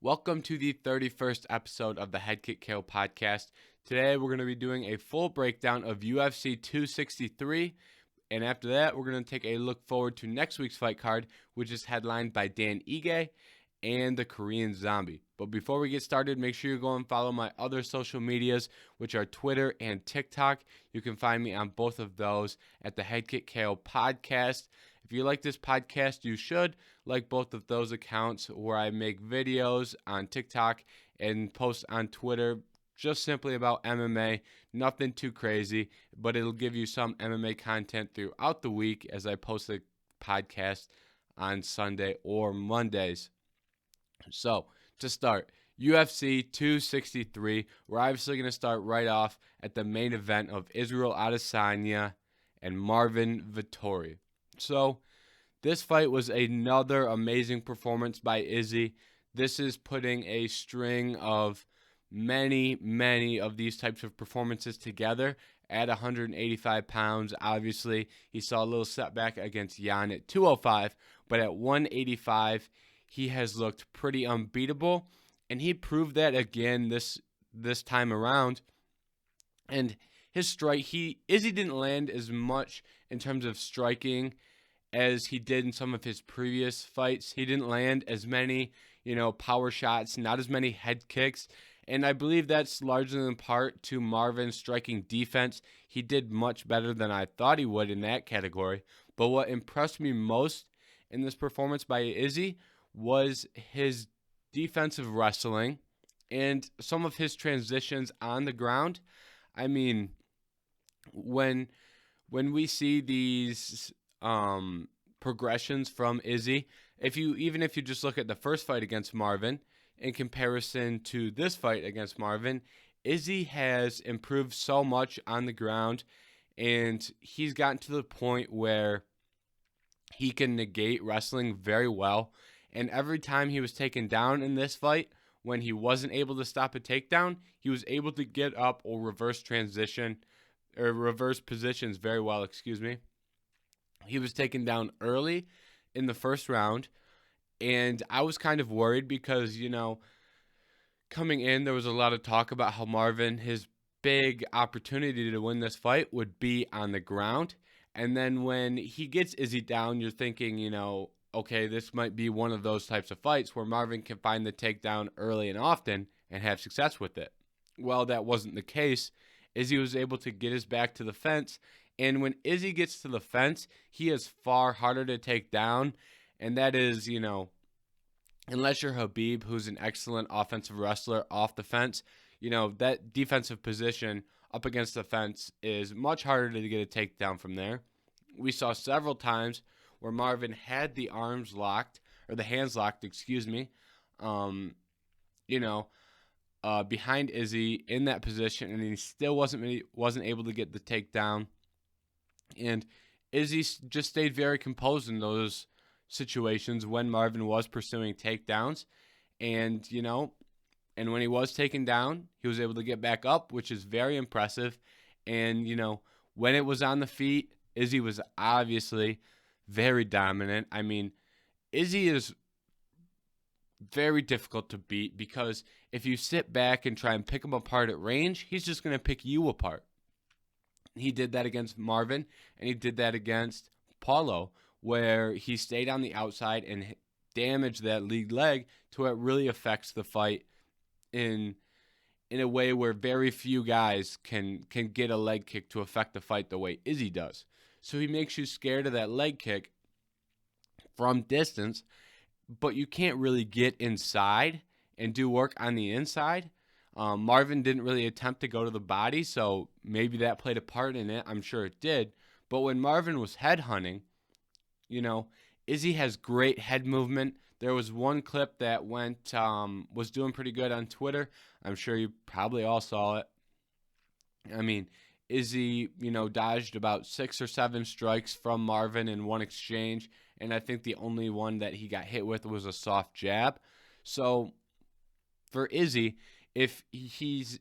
Welcome to the 31st episode of the Head Kick KO podcast. Today we're going to be doing a full breakdown of UFC 263, and after that we're going to take a look forward to next week's fight card, which is headlined by Dan Ige and the Korean Zombie. But before we get started, make sure you go and follow my other social medias, which are Twitter and TikTok. You can find me on both of those at the Head Kick KO podcast. If you like this podcast, you should like both of those accounts where I make videos on TikTok and post on Twitter just simply about MMA. Nothing too crazy, but it'll give you some MMA content throughout the week as I post the podcast on Sunday or Mondays. So, to start, UFC 263, we're obviously going to start right off at the main event of Israel Adesanya and Marvin Vettori. So, this fight was another amazing performance by Izzy. This is putting a string of many of these types of performances together at 185 pounds. Obviously, he saw a little setback against Jan at 205, but at 185, he has looked pretty unbeatable, and he proved that again this time around. And his strike, Izzy didn't land as much in terms of striking as he did in some of his previous fights. He didn't land as many, power shots, not as many head kicks. And I believe that's largely in part to Marvin's striking defense. He did much better than I thought he would in that category. But what impressed me most in this performance by Izzy was his defensive wrestling and some of his transitions on the ground. I mean, when we see these progressions from Izzy, if you just look at the first fight against Marvin in comparison to this fight against Marvin, Izzy has improved so much on the ground, and he's gotten to the point where he can negate wrestling very well. And every time he was taken down in this fight, when he wasn't able to stop a takedown, he was able to get up or reverse positions very well, He was taken down early in the first round, and I was kind of worried because, coming in, there was a lot of talk about how Marvin, his big opportunity to win this fight would be on the ground. And then when he gets Izzy down, you're thinking, okay, this might be one of those types of fights where Marvin can find the takedown early and often and have success with it. Well, that wasn't the case. Izzy was able to get his back to the fence, and when Izzy gets to the fence, he is far harder to take down, and that is, unless you're Khabib, who's an excellent offensive wrestler off the fence, that defensive position up against the fence is much harder to get a takedown from there. We saw several times where Marvin had the hands locked, behind Izzy in that position, and he still wasn't able to get the takedown. And Izzy just stayed very composed in those situations when Marvin was pursuing takedowns, and when he was taken down, he was able to get back up, which is very impressive. And when it was on the feet, Izzy was obviously very dominant. I mean, Izzy is very difficult to beat because if you sit back and try and pick him apart at range, he's just going to pick you apart. He did that against Marvin, and he did that against Paulo, where he stayed on the outside and damaged that lead leg to where it really affects the fight in a way where very few guys can get a leg kick to affect the fight the way Izzy does. So he makes you scared of that leg kick from distance, but you can't really get inside and do work on the inside. Marvin didn't really attempt to go to the body, so maybe that played a part in it. I'm sure it did. But when Marvin was headhunting, Izzy has great head movement. There was one clip that was doing pretty good on Twitter. I'm sure you probably all saw it. I mean, Izzy, dodged about 6 or 7 strikes from Marvin in one exchange, and I think the only one that he got hit with was a soft jab. So for Izzy, if he's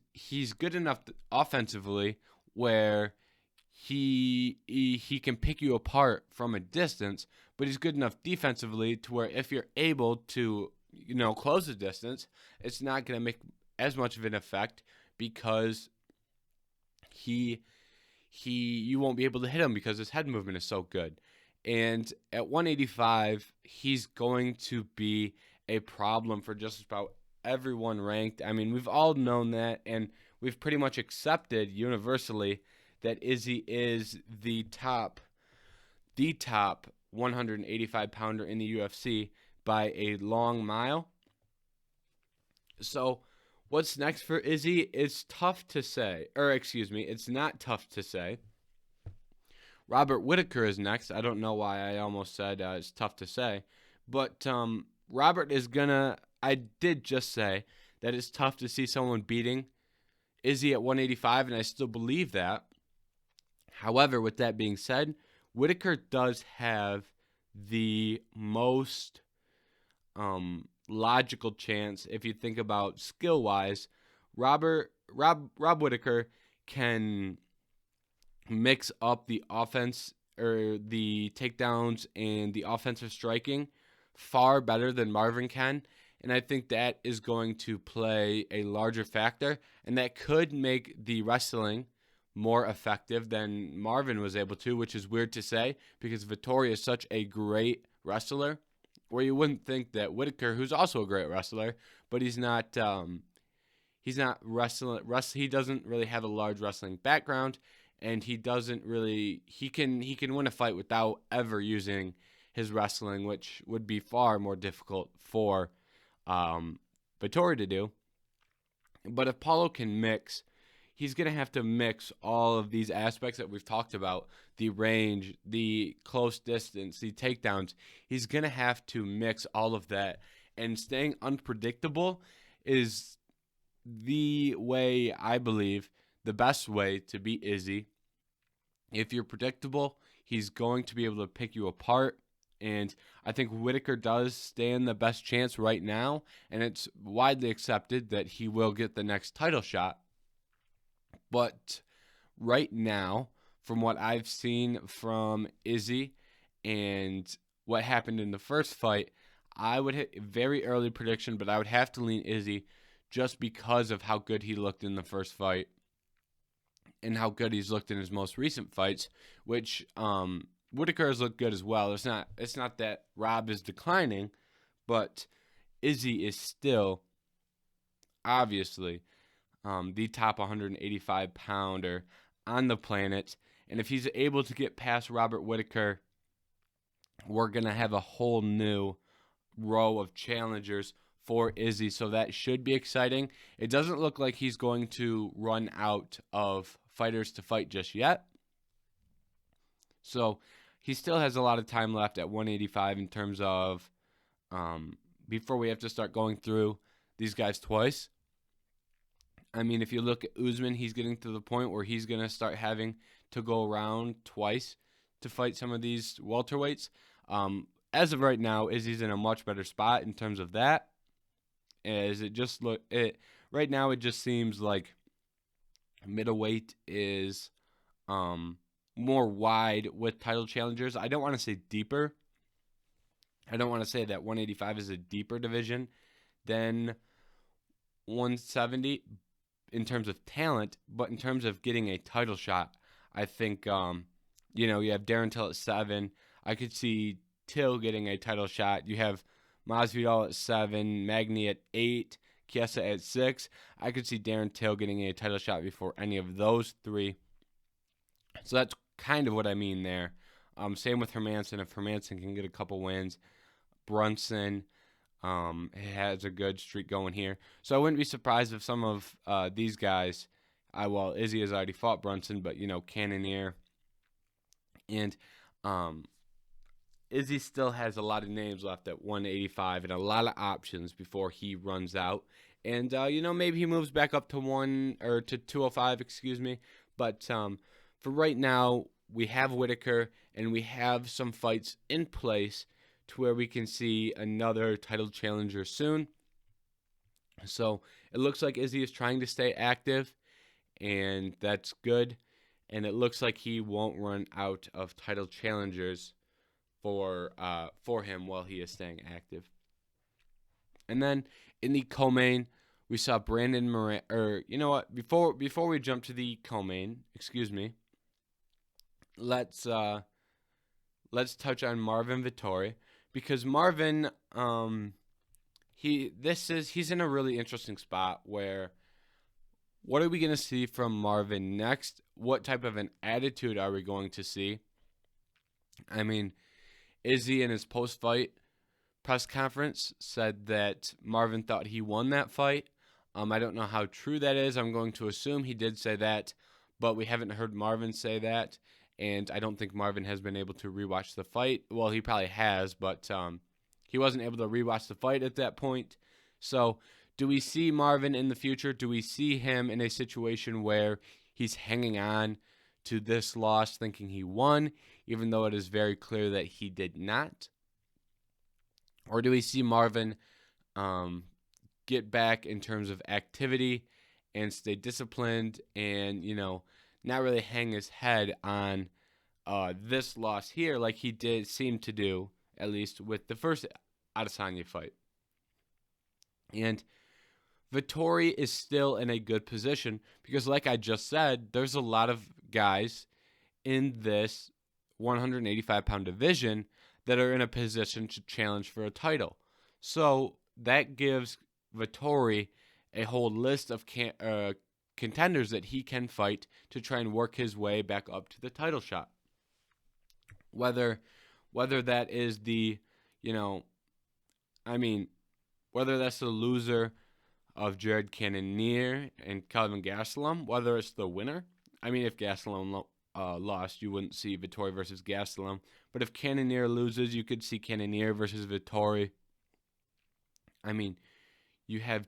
good enough offensively where he can pick you apart from a distance, but he's good enough defensively to where if you're able to close the distance, it's not going to make as much of an effect because you won't be able to hit him because his head movement is so good. And at 185, he's going to be a problem for just about everyone ranked. I mean, we've all known that, and we've pretty much accepted universally that Izzy is the top 185 pounder in the UFC by a long mile. So what's next for Izzy is tough to say. It's not tough to say. Robert Whittaker is next. I don't know why I almost said it's tough to say. But Robert is I did just say that it's tough to see someone beating Izzy at 185, and I still believe that. However, with that being said, Whittaker does have the most logical chance. If you think about skill-wise, Rob Whittaker can mix up the offense or the takedowns and the offensive striking far better than Marvin can. And I think that is going to play a larger factor, and that could make the wrestling more effective than Marvin was able to, which is weird to say because Vettori is such a great wrestler, where you wouldn't think that Whittaker, who's also a great wrestler, but he's not wrestling. He doesn't really have a large wrestling background, and he can win a fight without ever using his wrestling, which would be far more difficult for Vettori to do. But if Paulo can mix, he's going to have to mix all of these aspects that we've talked about, the range, the close distance, the takedowns. He's going to have to mix all of that. And staying unpredictable is the way, I believe, the best way to beat Izzy. If you're predictable, he's going to be able to pick you apart. And I think Whittaker does stand the best chance right now. And it's widely accepted that he will get the next title shot. But right now, from what I've seen from Izzy and what happened in the first fight, I would hit a very early prediction, but I would have to lean Izzy just because of how good he looked in the first fight and how good he's looked in his most recent fights, which Whittaker has looked good as well. It's not that Rob is declining, but Izzy is still obviously the top 185 pounder on the planet. And if he's able to get past Robert Whittaker, we're going to have a whole new row of challengers for Izzy. So that should be exciting. It doesn't look like he's going to run out of fighters to fight just yet. So he still has a lot of time left at 185 in terms of before we have to start going through these guys twice. I mean, if you look at Usman, he's getting to the point where he's going to start having to go around twice to fight some of these welterweights. As of right now, Izzy's in a much better spot in terms of that. Right now it just seems like middleweight is more wide with title challengers. I don't want to say deeper. I don't want to say that 185 is a deeper division than 170 in terms of talent, but in terms of getting a title shot, I think, you have Darren Till at 7. I could see Till getting a title shot. You have Masvidal at 7, Magny at 8, Chiesa at 6. I could see Darren Till getting a title shot before any of those three. So that's kind of what I mean there. Same with Hermansson. If Hermansson can get a couple wins, Brunson has a good streak going here. So I wouldn't be surprised if some of these guys, Izzy has already fought Brunson, but, Cannonier. And Izzy still has a lot of names left at 185 and a lot of options before he runs out. And, maybe he moves back up to 205, But for right now, we have Whittaker and we have some fights in place to where we can see another title challenger soon. So it looks like Izzy is trying to stay active, and that's good. And it looks like he won't run out of title challengers for him while he is staying active. And then in the co-main, we saw Brandon Moreno. Or you know what? Before we jump to the co-main, let's touch on Marvin Vettori, because Marvin, he's in a really interesting spot where, what are we going to see from Marvin next? What type of an attitude are we going to see? I mean, Izzy in his post-fight press conference said that Marvin thought he won that fight. I don't know how true that is. I'm going to assume he did say that, but we haven't heard Marvin say that, and I don't think Marvin has been able to rewatch the fight. Well, he probably has, but he wasn't able to rewatch the fight at that point. So, do we see Marvin in the future? Do we see him in a situation where he's hanging on to this loss thinking he won, even though it is very clear that he did not? Or do we see Marvin get back in terms of activity and stay disciplined and, not really hang his head on this loss here like he did seem to do, at least with the first Adesanya fight? And Vettori is still in a good position because, like I just said, there's a lot of guys in this 185-pound division that are in a position to challenge for a title. So that gives Vettori a whole list of contenders that he can fight to try and work his way back up to the title shot. Whether that is whether that's the loser of Jared Cannonier and Calvin Gastelum, whether it's the winner. If Gastelum lost, you wouldn't see Vettori versus Gastelum. But if Cannonier loses, you could see Cannonier versus Vettori. You have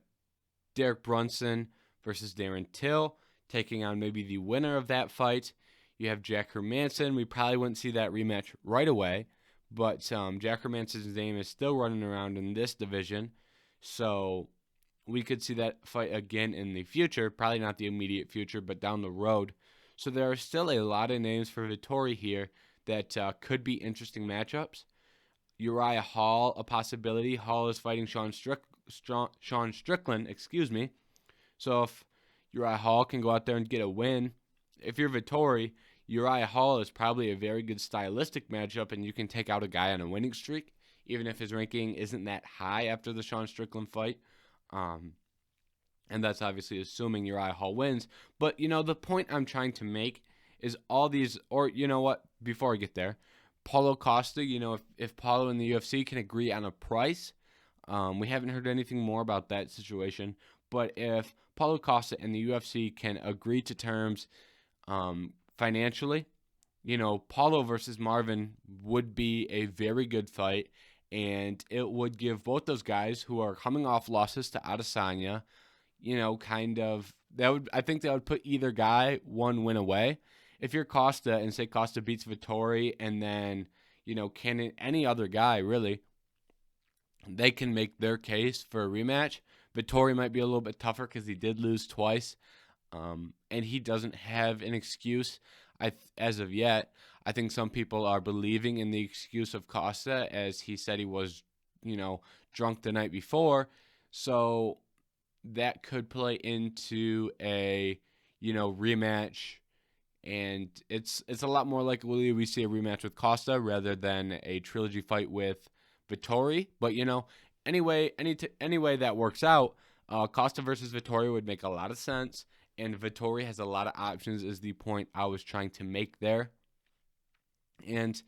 Derek Brunson versus Darren Till taking on maybe the winner of that fight. You have Jack Hermanson. We probably wouldn't see that rematch right away, but Jack Hermanson's name is still running around in this division. So we could see that fight again in the future, probably not the immediate future, but down the road. So there are still a lot of names for Vettori here that could be interesting matchups. Uriah Hall, a possibility. Hall is fighting Sean Strickland, So if Uriah Hall can go out there and get a win, if you're Vettori, Uriah Hall is probably a very good stylistic matchup, and you can take out a guy on a winning streak, even if his ranking isn't that high after the Sean Strickland fight. And that's obviously assuming Uriah Hall wins. But, the point I'm trying to make is all these, or you know what, before I get there, Paulo Costa, if Paulo and the UFC can agree on a price, we haven't heard anything more about that situation, but if Paulo Costa and the UFC can agree to terms financially, Paulo versus Marvin would be a very good fight, and it would give both those guys who are coming off losses to Adesanya, I think that would put either guy one win away. If you're Costa and say Costa beats Vettori and then, any other guy really, they can make their case for a rematch. Vettori might be a little bit tougher because he did lose twice, and he doesn't have an excuse as of yet. I think some people are believing in the excuse of Costa, as he said he was, drunk the night before. So that could play into a, rematch. And it's a lot more likely we see a rematch with Costa rather than a trilogy fight with Vettori. But, anyway that works out, Costa versus Vettori would make a lot of sense. And Vettori has a lot of options is the point I was trying to make there. And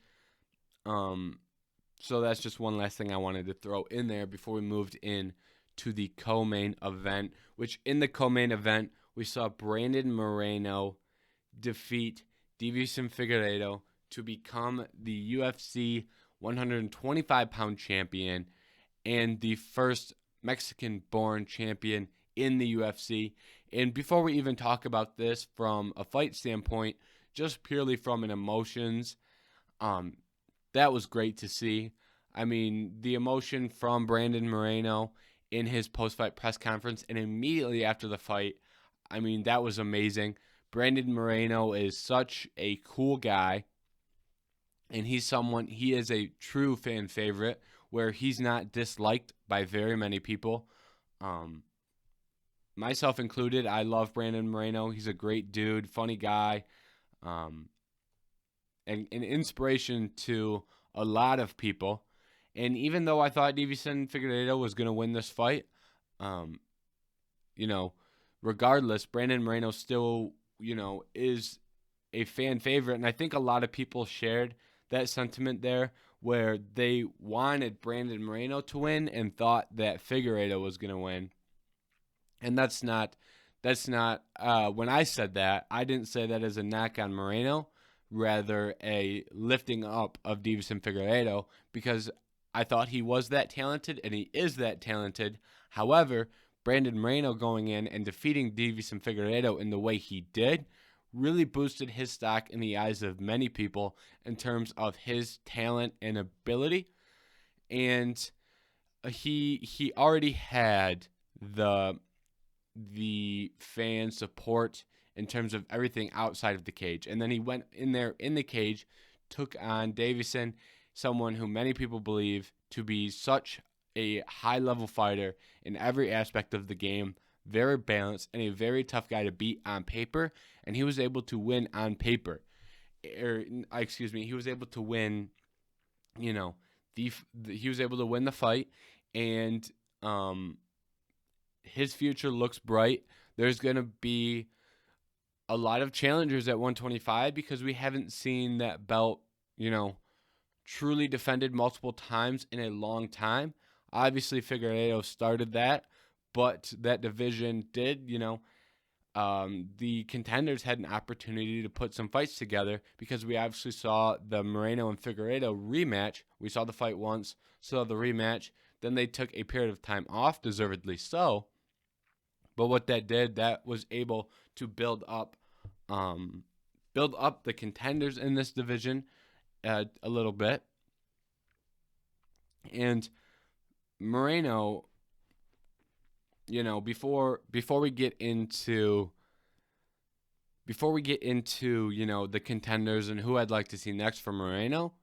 so that's just one last thing I wanted to throw in there before we moved in to the co-main event, which in the co-main event, we saw Brandon Moreno defeat Deiveson Figueiredo to become the UFC 125-pound champion and the first Mexican-born champion in the UFC. And before we even talk about this from a fight standpoint, just purely from an emotions, that was great to see. The emotion from Brandon Moreno in his post-fight press conference and immediately after the fight, that was amazing. Brandon Moreno is such a cool guy, and he is a true fan favorite where he's not disliked by very many people. Myself included, I love Brandon Moreno. He's a great dude, funny guy, and an inspiration to a lot of people. And even though I thought Deiveson Figueiredo was going to win this fight, regardless, Brandon Moreno still, is a fan favorite. And I think a lot of people shared that sentiment there, where they wanted Brandon Moreno to win and thought that Figueiredo was going to win. And that's not when I said that, I didn't say that as a knock on Moreno, rather a lifting up of Deiveson Figueiredo, because I thought he was that talented, and he is that talented. However, Brandon Moreno going in and defeating Deiveson Figueiredo in the way he did really boosted his stock in the eyes of many people in terms of his talent and ability. And he already had the fan support in terms of everything outside of the cage. And then he went in there in the cage, took on Deiveson, someone who many people believe to be such a high-level fighter in every aspect of the game, very balanced, and a very tough guy to beat on paper. And he was able to win on paper. He was able to win, he was able to win the fight, and his future looks bright. There's going to be a lot of challengers at 125 because we haven't seen that belt, truly defended multiple times in a long time. Obviously, Figueiredo started that, but that division did, the contenders had an opportunity to put some fights together because we obviously saw the Moreno and Figueiredo rematch. We saw the fight once, saw the rematch. Then they took a period of time off, deservedly so. But what that did, that was able to build up the contenders in this division a little bit. And Moreno, before we get into the contenders and who I'd like to see next for Moreno,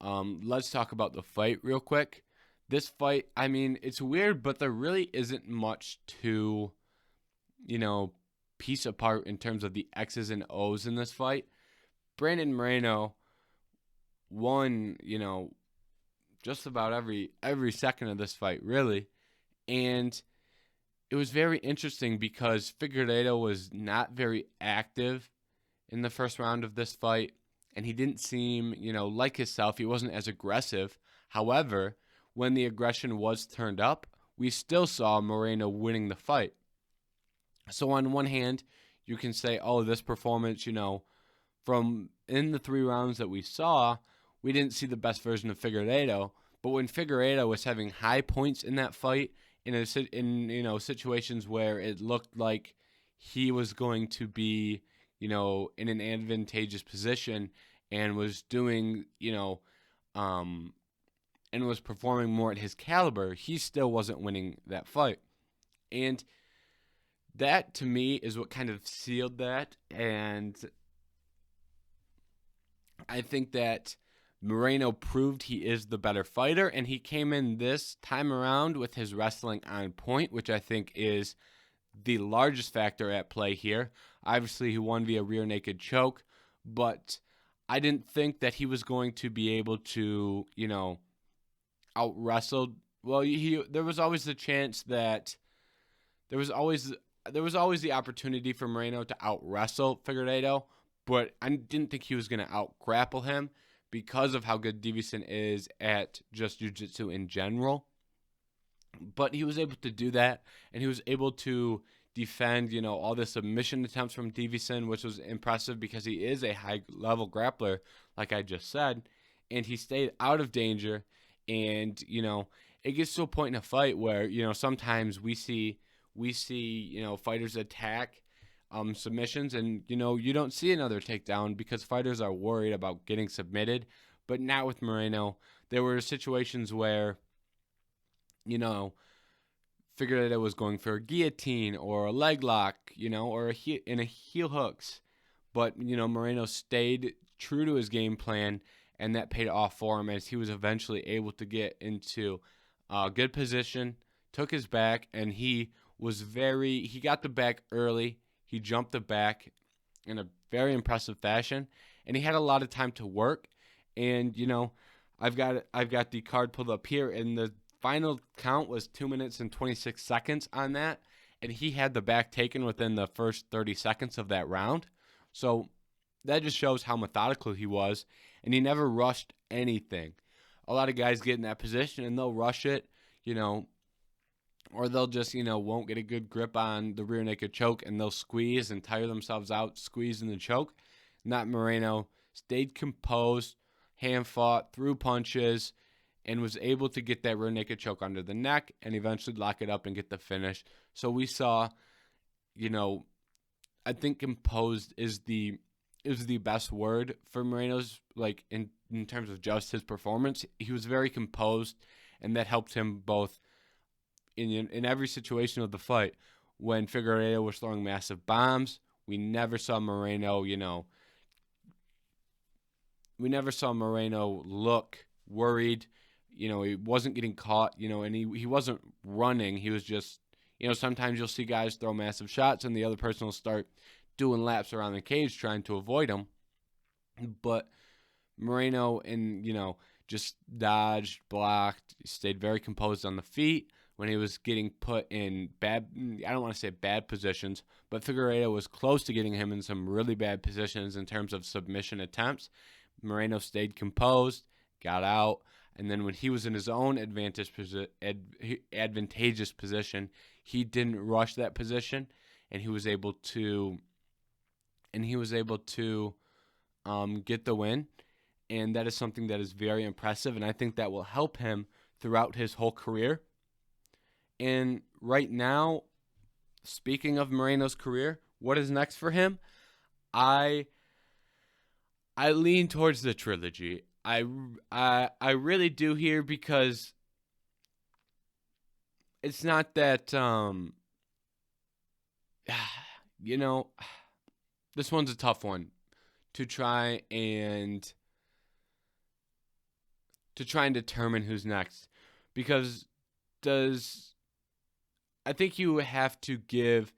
let's talk about the fight real quick. This fight, it's weird, but there really isn't much to piece apart in terms of the X's and O's in this fight. Brandon Moreno won, just about every second of this fight, really. And it was very interesting because Figueiredo was not very active in the first round of this fight, and he didn't seem, like himself. He wasn't as aggressive. However, when the aggression was turned up, we still saw Moreno winning the fight. So on one hand, you can say, oh, this performance, from in the 3 rounds that we saw, we didn't see the best version of Figueiredo. But when Figueiredo was having high points in that fight, in situations where it looked like he was going to be, in an advantageous position and was doing, and was performing more at his caliber, he still wasn't winning that fight. And that, to me, is what kind of sealed that. And I think that Moreno proved he is the better fighter, and he came in this time around with his wrestling on point, which I think is the largest factor at play here. Obviously, he won via rear naked choke, but I didn't think that he was going to be able to, out-wrestle. Well, there was always the chance that there was always the opportunity for Moreno to out-wrestle Figueiredo, but I didn't think he was going to out-grapple him because of how good Deiveson is at just jiu-jitsu in general. But he was able to do that, and he was able to defend, all the submission attempts from Deiveson, which was impressive because he is a high-level grappler, like I just said, and he stayed out of danger. And, it gets to a point in a fight where, sometimes we see fighters attack submissions, and you don't see another takedown because fighters are worried about getting submitted. But not with Moreno. There were situations where Figueiredo was going for a guillotine or a leg lock, or a heel hooks, but Moreno stayed true to his game plan and that paid off for him as he was eventually able to get into a good position, took his back, and he got the back early. He jumped the back in a very impressive fashion, and he had a lot of time to work. And I've got the card pulled up here, and the final count was 2 minutes and 26 seconds on that, and he had the back taken within the first 30 seconds of that round. So that just shows how methodical he was, and he never rushed anything. A lot of guys get in that position and they'll rush it, or they'll just, won't get a good grip on the rear naked choke, and they'll squeeze and tire themselves out, squeeze in the choke. Not Moreno. Stayed composed, hand-fought, threw punches, and was able to get that rear naked choke under the neck and eventually lock it up and get the finish. So we saw, I think composed is the best word for Moreno's, in terms of just his performance. He was very composed, and that helped him both in every situation of the fight. When Figueiredo was throwing massive bombs, we never saw Moreno, look worried. He wasn't getting caught, and he wasn't running. He was just, sometimes you'll see guys throw massive shots and the other person will start doing laps around the cage trying to avoid them. But Moreno, just dodged, blocked, stayed very composed on the feet. When he was getting put in I don't want to say bad positions, but Figueiredo was close to getting him in some really bad positions in terms of submission attempts. Moreno stayed composed, got out, and then when he was in his own advantageous position, he didn't rush that position, and he was able to get the win. And that is something that is very impressive, and I think that will help him throughout his whole career. And right now, speaking of Moreno's career, what is next for him? I lean towards the trilogy. I really do here, because it's not that this one's a tough one to try and determine who's next, because I think you have to give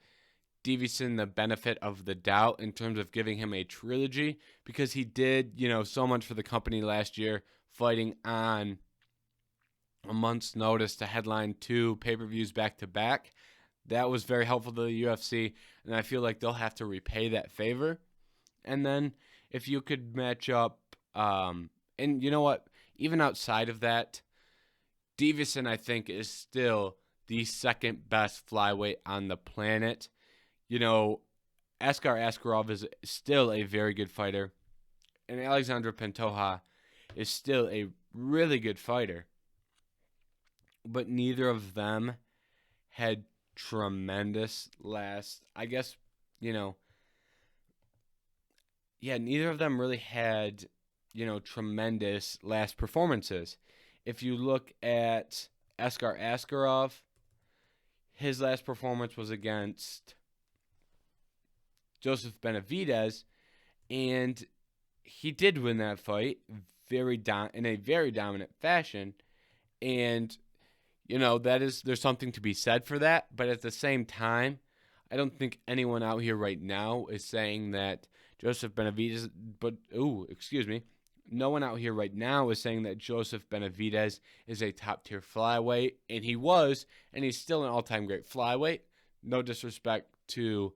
Davison the benefit of the doubt in terms of giving him a trilogy, because he did, so much for the company last year, fighting on a month's notice to headline 2 pay-per-views back-to-back. That was very helpful to the UFC, and I feel like they'll have to repay that favor. And then if you could match up, and you know what, even outside of that, Davison, I think, is still the second best flyweight on the planet. Askarov is still a very good fighter, and Alexandre Pantoja is still a really good fighter. But neither of them had tremendous neither of them really had, tremendous last performances. If you look at Askarov, his last performance was against Joseph Benavidez, and he did win that fight in a very dominant fashion. And there's something to be said for that. But at the same time, I don't think anyone out here right now is saying that Joseph Benavidez. No one out here right now is saying that Joseph Benavidez is a top-tier flyweight, and he was, and he's still an all-time great flyweight. No disrespect to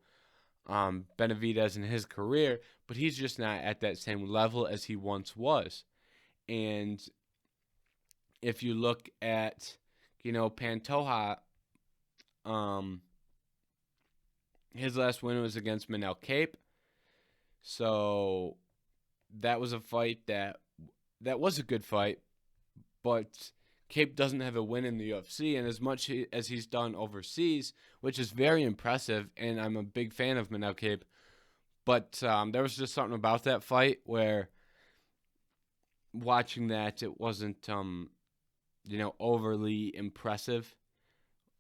Benavidez in his career, but he's just not at that same level as he once was. And if you look at, Pantoja, his last win was against Manel Cape. So that was a fight that was a good fight, but Cape doesn't have a win in the UFC, and as much as he's done overseas, which is very impressive, and I'm a big fan of Manel Cape, but there was just something about that fight where watching that, it wasn't, overly impressive.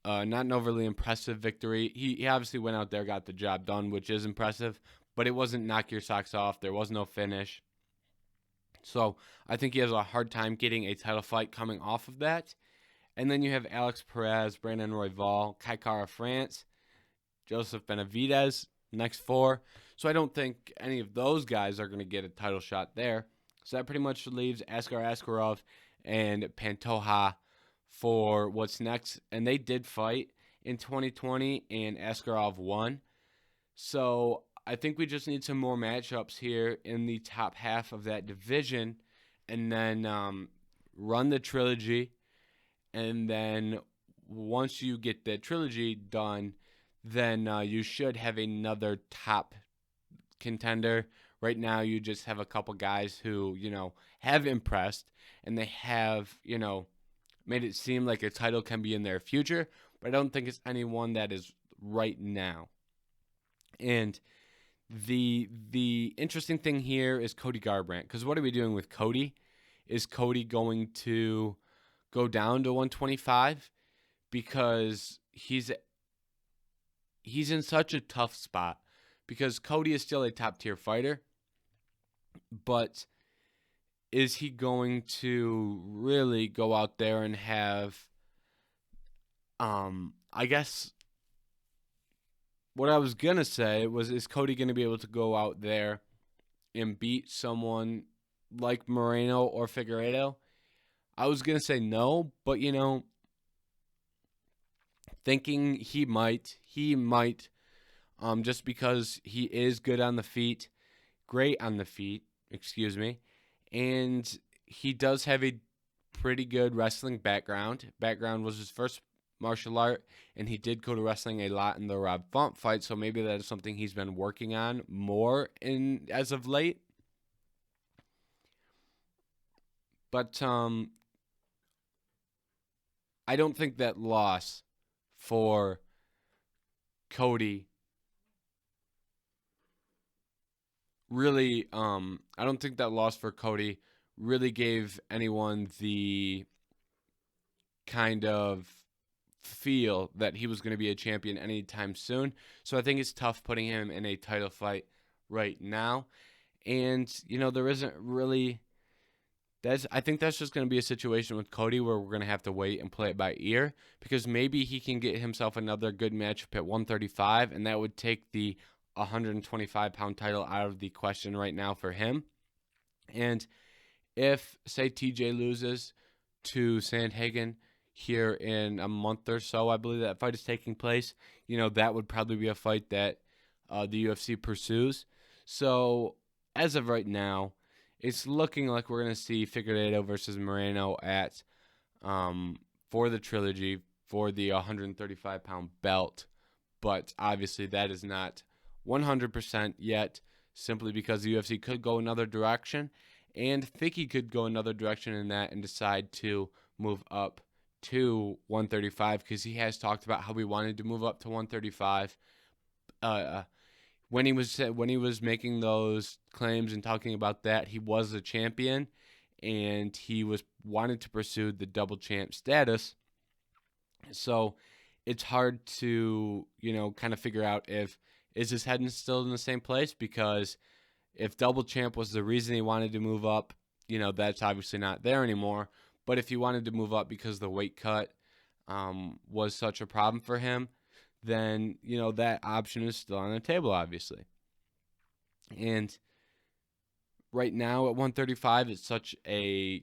Not an overly impressive victory. He obviously went out there, got the job done, which is impressive, but it wasn't knock your socks off. There was no finish. So I think he has a hard time getting a title fight coming off of that. And then you have Alex Perez, Brandon Royval, Kai Kara France, Joseph Benavidez, next 4. So I don't think any of those guys are going to get a title shot there. So that pretty much leaves Askarov and Pantoja for what's next. And they did fight in 2020, and Askarov won. So I think we just need some more matchups here in the top half of that division, and then run the trilogy. And then once you get the trilogy done, then you should have another top contender. Right now, you just have a couple guys who, have impressed, and they have, made it seem like a title can be in their future, but I don't think it's anyone that is right now. And the interesting thing here is Cody Garbrandt, because what are we doing with Cody? Is Cody going to go down to 125? Because he's in such a tough spot, because Cody is still a top-tier fighter, but is he going to really go out there and have, I guess what I was going to say was, is Cody going to be able to go out there and beat someone like Moreno or Figueiredo? I was going to say no, but, thinking he might, just because he is good on the feet, great on the feet, and he does have a pretty good wrestling background. Background was his first martial art, and he did go to wrestling a lot in the Rob Font fight, so maybe that is something he's been working on more as of late. But I don't think that loss for Cody really, I don't think that loss for Cody really gave anyone the kind of feel that he was going to be a champion anytime soon. So I think it's tough putting him in a title fight right now. And, there isn't really... I think that's just going to be a situation with Cody where we're going to have to wait and play it by ear, because maybe he can get himself another good matchup at 135, and that would take the 125-pound title out of the question right now for him. And if, say, TJ loses to Sandhagen here in a month or so, I believe that fight is taking place, that would probably be a fight that the UFC pursues. So as of right now, it's looking like we're going to see Figueiredo versus Moreno at for the trilogy for the 135-pound belt. But obviously that is not 100% yet, simply because the UFC could go another direction. And Figgy could go another direction in that and decide to move up to 135, because he has talked about how he wanted to move up to 135. When he was making those claims and talking about that, he was a champion, and he wanted to pursue the double champ status. So it's hard to, kind of figure out is his head still in the same place, because if double champ was the reason he wanted to move up, that's obviously not there anymore. But if he wanted to move up because the weight cut was such a problem for him, then, that option is still on the table, obviously. And right now at 135, it's such a,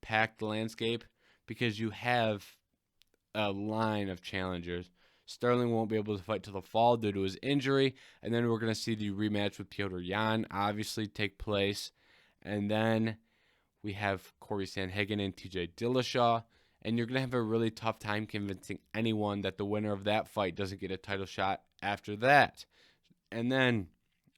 packed landscape, because you have a line of challengers. Sterling won't be able to fight till the fall due to his injury, and then we're going to see the rematch with Petr Yan obviously take place. And then we have Corey Sandhagen and TJ Dillashaw. And you're going to have a really tough time convincing anyone that the winner of that fight doesn't get a title shot after that. And then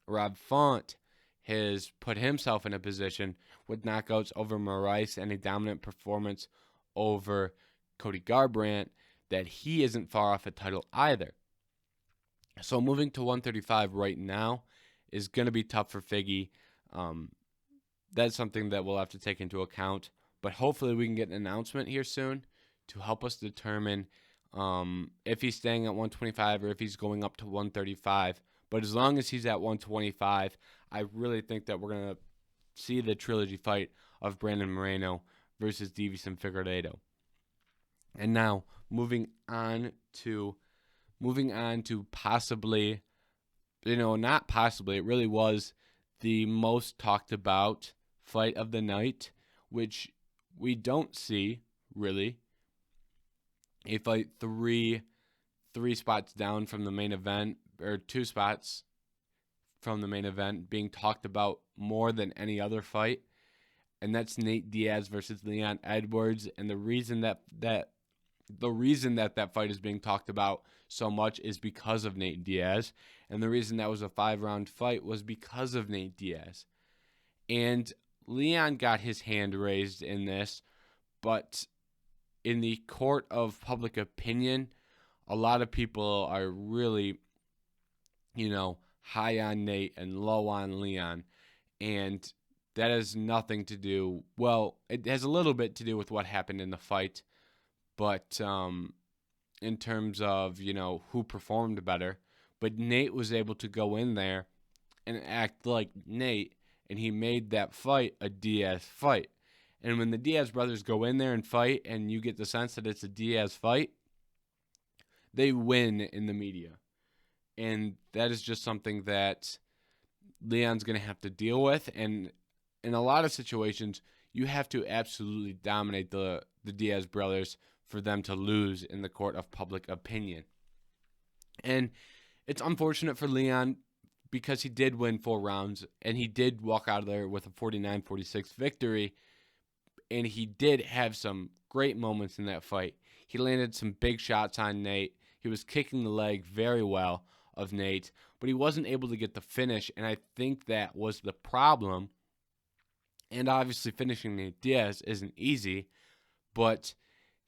Rob Font has put himself in a position with knockouts over Moraes and a dominant performance over Cody Garbrandt that he isn't far off a title either. So moving to 135 right now is going to be tough for Figgy. That's something that we'll have to take into account. But hopefully we can get an announcement here soon to help us determine if he's staying at 125 or if he's going up to 135. But as long as he's at 125, I really think that we're going to see the trilogy fight of Brandon Moreno versus Deiveson Figueiredo. And now moving on to possibly, not possibly, it really was the most talked about fight of the night, which we don't see really. A fight three spots down from the main event, or 2 spots from the main event, being talked about more than any other fight, and that's Nate Diaz versus Leon Edwards. And the reason that fight is being talked about so much is because of Nate Diaz, and the reason that was a 5-round fight was because of Nate Diaz. And Leon got his hand raised in this, but in the court of public opinion, a lot of people are really, high on Nate and low on Leon. And that has nothing to do, well, it has a little bit to do with what happened in the fight, but in terms of, who performed better. But Nate was able to go in there and act like Nate, and he made that fight a Diaz fight. And when the Diaz brothers go in there and fight, and you get the sense that it's a Diaz fight, they win in the media. And that is just something that Leon's going to have to deal with. And in a lot of situations, you have to absolutely dominate the Diaz brothers for them to lose in the court of public opinion. And it's unfortunate for Leon because he did win 4 rounds, and he did walk out of there with a 49-46 victory. And he did have some great moments in that fight. He landed some big shots on Nate. He was kicking the leg very well of Nate, but he wasn't able to get the finish, and I think that was the problem. And obviously finishing Nate Diaz isn't easy, but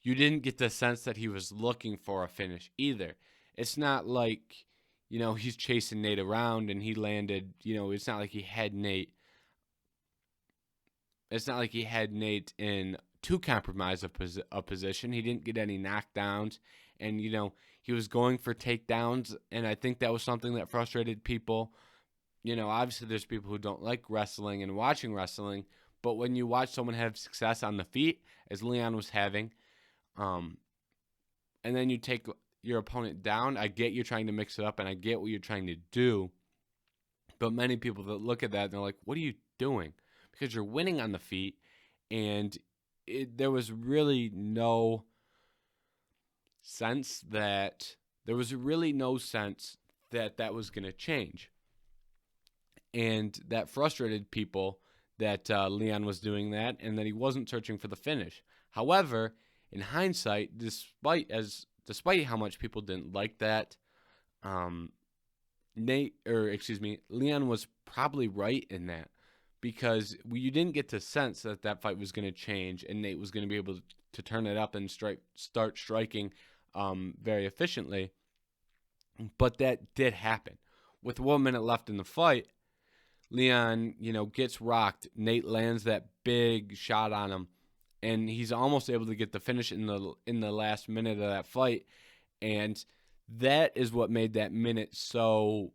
you didn't get the sense that he was looking for a finish either. It's not like, he's chasing Nate around and he landed, it's not like he had Nate. It's not like he had Nate in too compromised a position. He didn't get any knockdowns, and, he was going for takedowns, and I think that was something that frustrated people. Obviously there's people who don't like wrestling and watching wrestling, but when you watch someone have success on the feet, as Leon was having, and then you take your opponent down, I get you're trying to mix it up, and I get what you're trying to do, but many people that look at that, and they're like, what are you doing? Because you're winning on the feet, and there was really no sense that that was going to change. And that frustrated people that Leon was doing that, and that he wasn't searching for the finish. However, in hindsight, despite how much people didn't like that, Leon was probably right in that, because you didn't get the sense that fight was going to change and Nate was going to be able to turn it up and start striking very efficiently. But that did happen. With 1 minute left in the fight, Leon, gets rocked. Nate lands that big shot on him, and he's almost able to get the finish in the last minute of that fight. And that is what made that minute so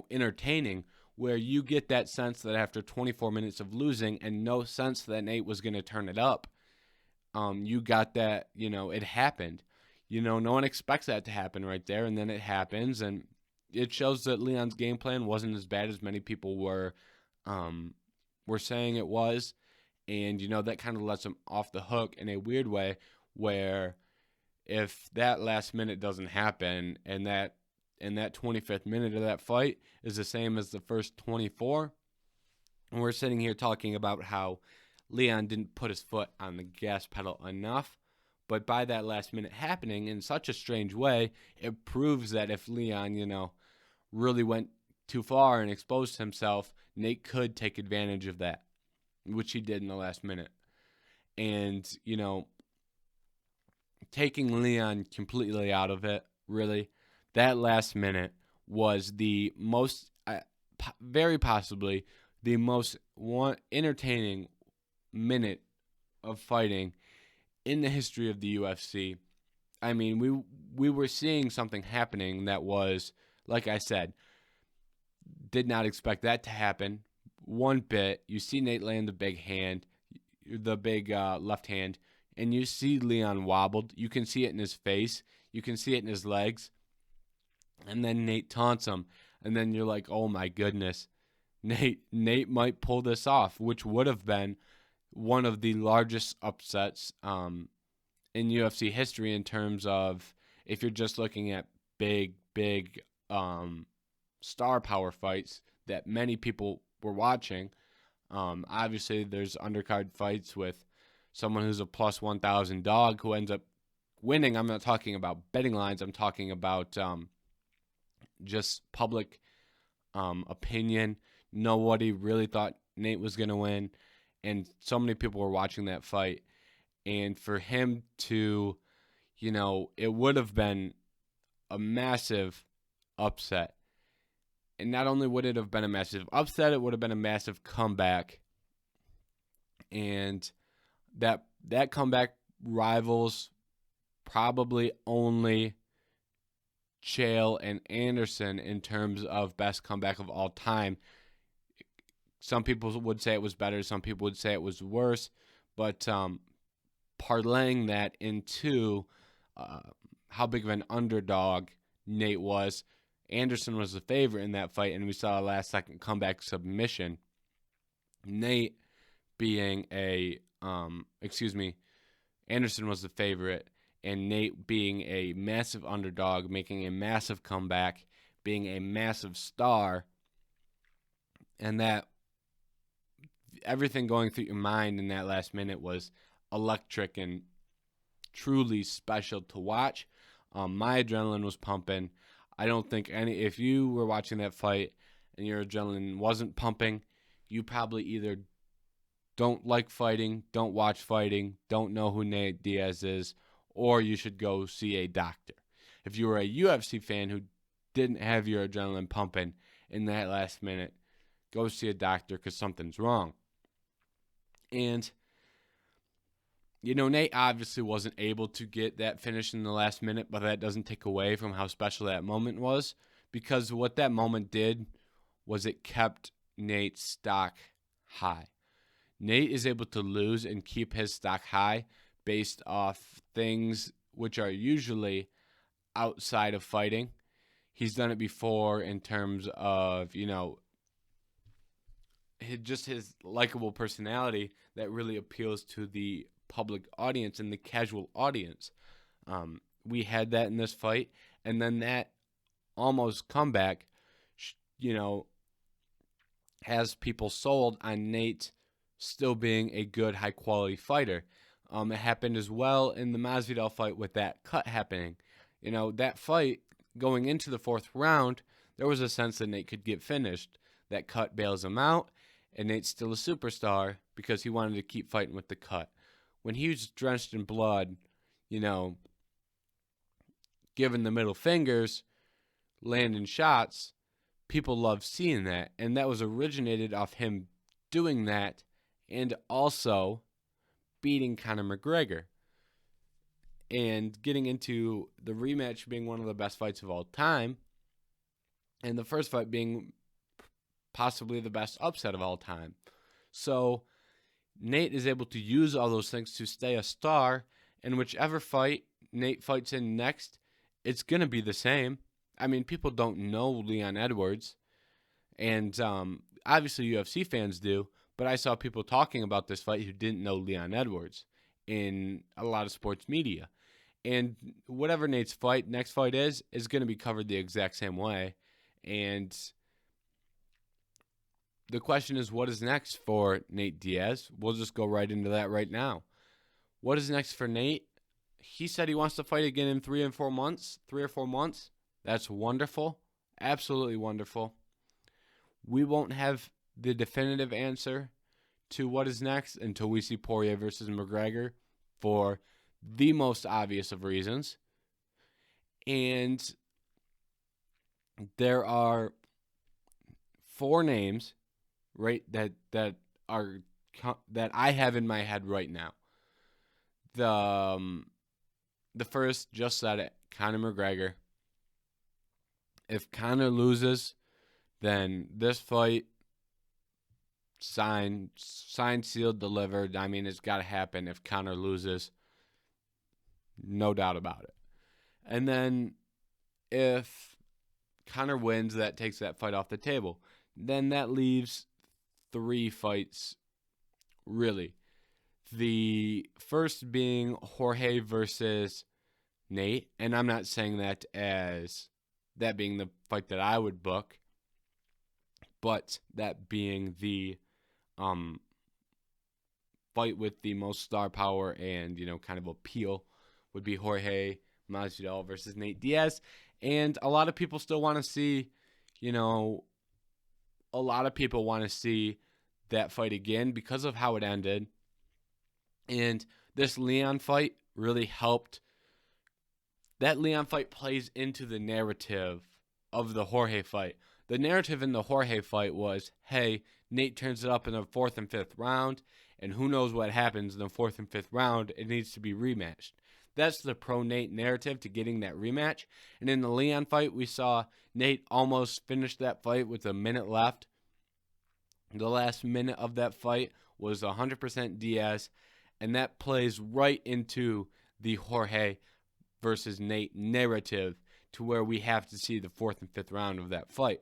entertaining, where you get that sense that after 24 minutes of losing and no sense that Nate was going to turn it up, you got that, it happened. No one expects that to happen right there, and then it happens, and it shows that Leon's game plan wasn't as bad as many people were saying it was, and, that kind of lets him off the hook in a weird way, where if that last minute doesn't happen, and that 25th minute of that fight is the same as the first 24, and we're sitting here talking about how Leon didn't put his foot on the gas pedal enough, but by that last minute happening in such a strange way, it proves that if Leon, really went too far and exposed himself, Nate could take advantage of that, which he did in the last minute. And, taking Leon completely out of it, really, that last minute was the most, very possibly, the most entertaining minute of fighting in the history of the UFC. I mean, we were seeing something happening that was, like I said, Did not expect that to happen one bit. You see Nate land the big hand, the big left hand, and you see Leon wobbled. You can see it in his face. You can see it in his legs. And then Nate taunts him. And then you're like, oh my goodness. Nate might pull this off, which would have been one of the largest upsets in UFC history in terms of if you're just looking at big star power fights that many people were watching. Obviously, there's undercard fights with someone who's a plus 1,000 dog who ends up winning. I'm not talking about betting lines. I'm talking about just public opinion. Nobody really thought Nate was going to win, and so many people were watching that fight. And for him to, it would have been a massive upset. And not only would it have been a massive upset, it would have been a massive comeback. And that comeback rivals probably only Chael and Anderson in terms of best comeback of all time. Some people would say it was better. Some people would say it was worse. But parlaying that into how big of an underdog Nate was, Anderson was the favorite in that fight, and we saw a last-second comeback submission. Nate being Anderson was the favorite, and Nate being a massive underdog, making a massive comeback, being a massive star, and that everything going through your mind in that last minute was electric and truly special to watch. My adrenaline was pumping. I don't think if you were watching that fight and your adrenaline wasn't pumping, you probably either don't like fighting, don't watch fighting, don't know who Nate Diaz is, or you should go see a doctor. If you were a UFC fan who didn't have your adrenaline pumping in that last minute, go see a doctor because something's wrong. And Nate obviously wasn't able to get that finish in the last minute, but that doesn't take away from how special that moment was, because what that moment did was it kept Nate's stock high. Nate is able to lose and keep his stock high based off things which are usually outside of fighting. He's done it before in terms of, just his likable personality that really appeals to the public audience and the casual audience. We had that in this fight, and then that almost comeback, has people sold on Nate still being a good, high-quality fighter. It happened as well in the Masvidal fight with that cut happening. That fight, going into the fourth round, there was a sense that Nate could get finished. That cut bails him out, and Nate's still a superstar because he wanted to keep fighting with the cut. When he was drenched in blood, giving the middle fingers, landing shots, people love seeing that. And that was originated off him doing that and also beating Conor McGregor. And getting into the rematch being one of the best fights of all time, and the first fight being possibly the best upset of all time. So Nate is able to use all those things to stay a star, and whichever fight Nate fights in next, it's going to be the same. I mean, people don't know Leon Edwards, and obviously UFC fans do, but I saw people talking about this fight who didn't know Leon Edwards in a lot of sports media. And whatever Nate's next fight is going to be covered the exact same way. And the question is, what is next for Nate Diaz? We'll just go right into that right now. What is next for Nate? He said he wants to fight again in 3 or 4 months. That's wonderful. Absolutely wonderful. We won't have the definitive answer to what is next until we see Poirier versus McGregor for the most obvious of reasons. And there are 4 names, right, that I have in my head right now. The first, just said it, Conor McGregor. If Conor loses then this fight, signed, sealed, delivered. I mean, it's got to happen if Conor loses. No doubt about it. And then if Conor wins, that takes that fight off the table. Then that leaves 3 fights, really. The first being Jorge versus Nate. And I'm not saying that as that being the fight that I would book, but that being the fight with the most star power and, kind of appeal would be Jorge Masvidal versus Nate Diaz. And a lot of people still want to see, a lot of people want to see that fight again because of how it ended. And this Leon fight really helped. That Leon fight plays into the narrative of the Jorge fight. The narrative in the Jorge fight was, hey, Nate turns it up in the 4th and 5th round, and who knows what happens in the 4th and 5th round. It needs to be rematched. That's the pro-Nate narrative to getting that rematch. And in the Leon fight, we saw Nate almost finish that fight with a minute left. The last minute of that fight was 100% Diaz, and that plays right into the Jorge versus Nate narrative to where we have to see the 4th and 5th round of that fight.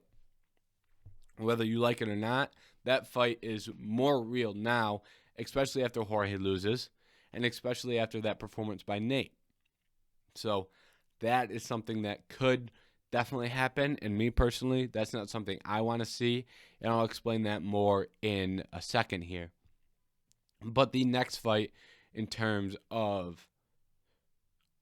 Whether you like it or not, that fight is more real now, especially after Jorge loses, and especially after that performance by Nate. So that is something that could definitely happen, and me personally, that's not something I want to see, and I'll explain that more in a second here. But the next fight, in terms of,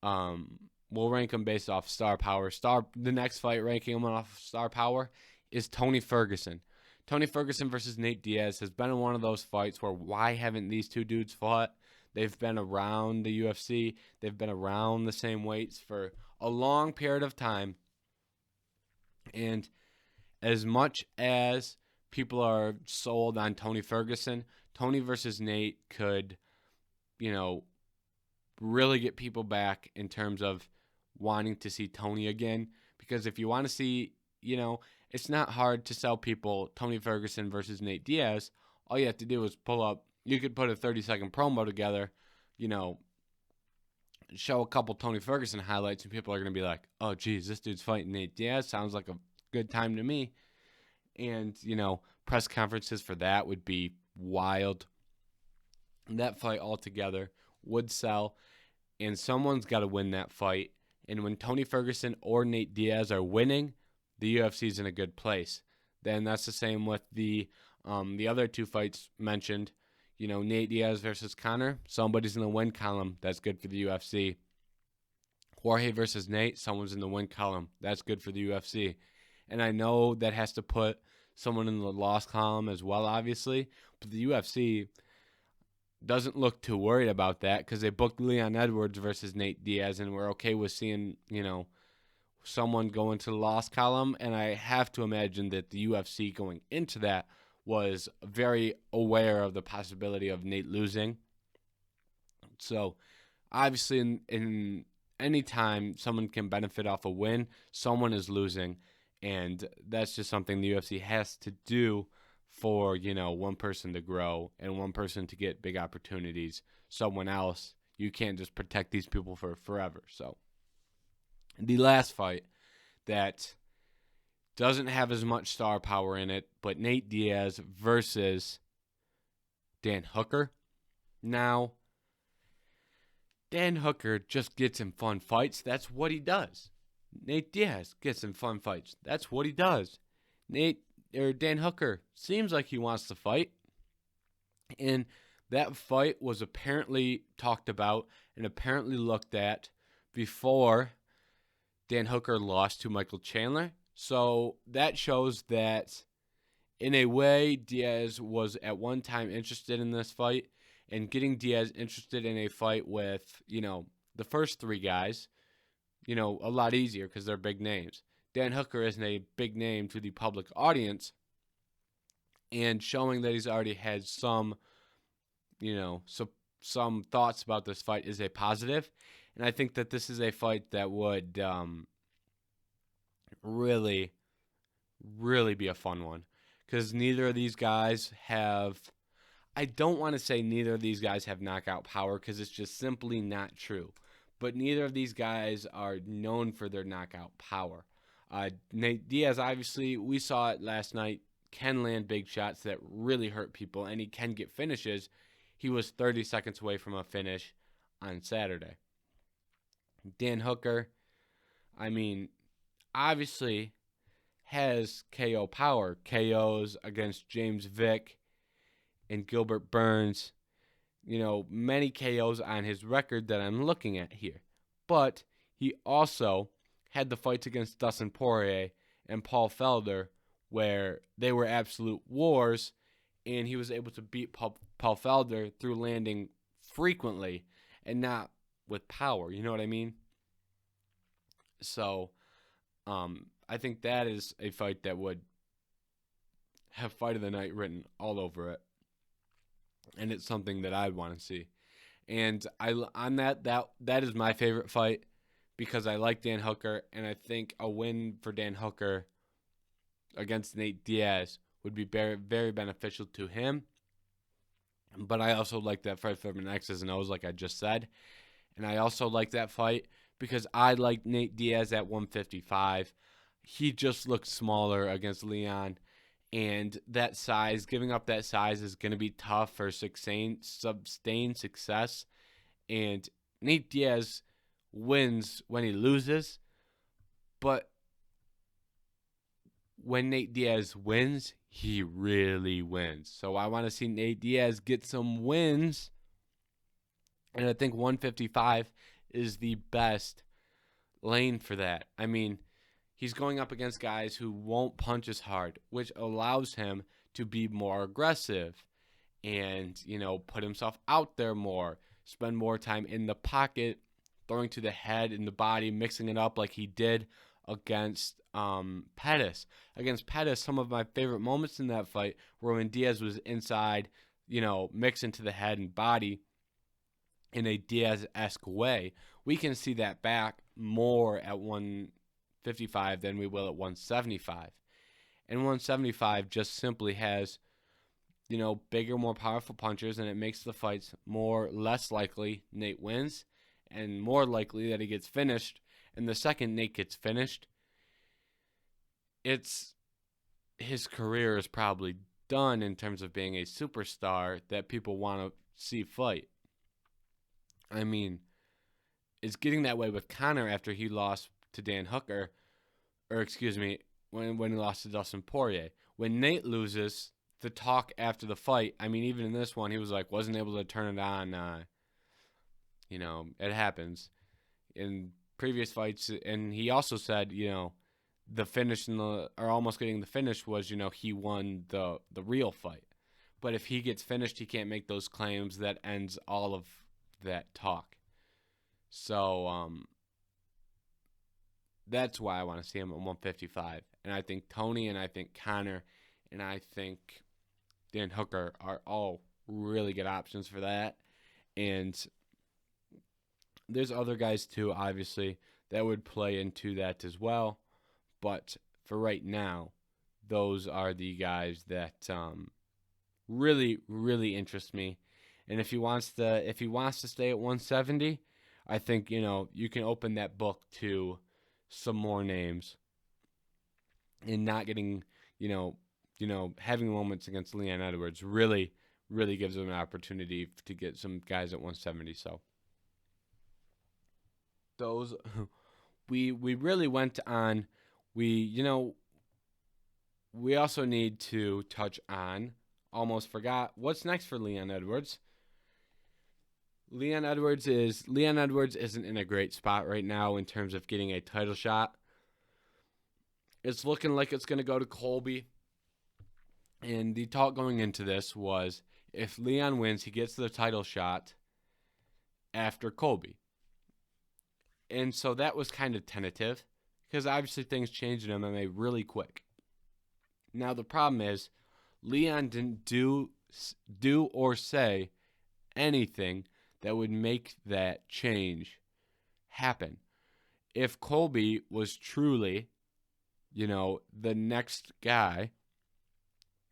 we'll rank them based off star power. The next fight, ranking them off star power, is Tony Ferguson. Tony Ferguson versus Nate Diaz has been in one of those fights where why haven't these two dudes fought? They've been around the UFC. They've been around the same weights for a long period of time. And as much as people are sold on Tony Ferguson, Tony versus Nate could, really get people back in terms of wanting to see Tony again. Because if you want to see, it's not hard to sell people Tony Ferguson versus Nate Diaz. All you have to do is you could put a 30-second promo together, show a couple Tony Ferguson highlights, and people are going to be like, oh, geez, this dude's fighting Nate Diaz. Sounds like a good time to me. And, press conferences for that would be wild. That fight altogether would sell, and someone's got to win that fight. And when Tony Ferguson or Nate Diaz are winning, the UFC's in a good place. Then that's the same with the other 2 fights mentioned. Nate Diaz versus Conor, somebody's in the win column. That's good for the UFC. Jorge versus Nate, someone's in the win column. That's good for the UFC. And I know that has to put someone in the loss column as well, obviously. But the UFC doesn't look too worried about that because they booked Leon Edwards versus Nate Diaz, and we're okay with seeing, someone go into the loss column. And I have to imagine that the UFC going into that was very aware of the possibility of Nate losing. So obviously in any time someone can benefit off a win, someone is losing. And that's just something the UFC has to do for, one person to grow and one person to get big opportunities. Someone else, you can't just protect these people for forever. So the last fight that doesn't have as much star power in it, but Nate Diaz versus Dan Hooker. Now, Dan Hooker just gets in fun fights. That's what he does. Nate Diaz gets in fun fights. That's what he does. Dan Hooker seems like he wants to fight. And that fight was apparently talked about and apparently looked at before Dan Hooker lost to Michael Chandler. So that shows that, in a way, Diaz was at one time interested in this fight, and getting Diaz interested in a fight with, the first 3 guys, a lot easier because they're big names. Dan Hooker isn't a big name to the public audience, and showing that he's already had some thoughts about this fight is a positive. And I think that this is a fight that would really, really be a fun one because neither of these guys have. I don't want to say neither of these guys have knockout power because it's just simply not true. But neither of these guys are known for their knockout power. Nate Diaz, obviously, we saw it last night, can land big shots that really hurt people, and he can get finishes. He was 30 seconds away from a finish on Saturday. Dan Hooker, I mean, obviously has KO power. KOs against James Vick and Gilbert Burns. Many KOs on his record that I'm looking at here. But he also had the fights against Dustin Poirier and Paul Felder where they were absolute wars, and he was able to beat Paul Felder through landing frequently and not with power. You know what I mean? So I think that is a fight that would have Fight of the Night written all over it. And it's something that I'd want to see. And that is my favorite fight because I like Dan Hooker, and I think a win for Dan Hooker against Nate Diaz would be very, very beneficial to him. But I also like that fight from an X's and O's, like I just said. And I also like that fight because I like Nate Diaz at 155. He just looks smaller against Leon. And that size, giving up that size is going to be tough for sustained success. And Nate Diaz wins when he loses. But when Nate Diaz wins, he really wins. So I want to see Nate Diaz get some wins. And I think 155 is the best lane for that. I mean, he's going up against guys who won't punch as hard, which allows him to be more aggressive and, put himself out there more, spend more time in the pocket, throwing to the head and the body, mixing it up like he did against Pettis. Against Pettis, some of my favorite moments in that fight were when Diaz was inside, mixing to the head and body in a Diaz-esque way. We can see that back more at 155 than we will at 175. And 175 just simply has, bigger, more powerful punchers, and it makes the fights less likely Nate wins and more likely that he gets finished. And the second Nate gets finished, his career is probably done in terms of being a superstar that people want to see fight. I mean, it's getting that way with Conor after he lost to Dan Hooker, when he lost to Dustin Poirier. When Nate loses, the talk after the fight, I mean, even in this one, he was like, wasn't able to turn it on. It happens. In previous fights, and he also said, the finish or almost getting the finish was, he won the real fight. But if he gets finished, he can't make those claims. That ends all of that talk. So that's why I want to see him at 155. And I think Tony and I think Conor and I think Dan Hooker are all really good options for that. And there's other guys too, obviously, that would play into that as well. But for right now, those are the guys that really, really interest me. And if he wants to stay at 170, I think, you can open that book to some more names and not getting, having moments against Leon Edwards really, really gives him an opportunity to get some guys at 170. So those we really went on. We also need to touch on, almost forgot, what's next for Leon Edwards. Leon Edwards isn't in a great spot right now in terms of getting a title shot. It's looking like it's going to go to Colby. And the talk going into this was if Leon wins, he gets the title shot after Colby. And so that was kind of tentative because obviously things changed in MMA really quick. Now the problem is Leon didn't do or say anything that would make that change happen. If Colby was truly the next guy,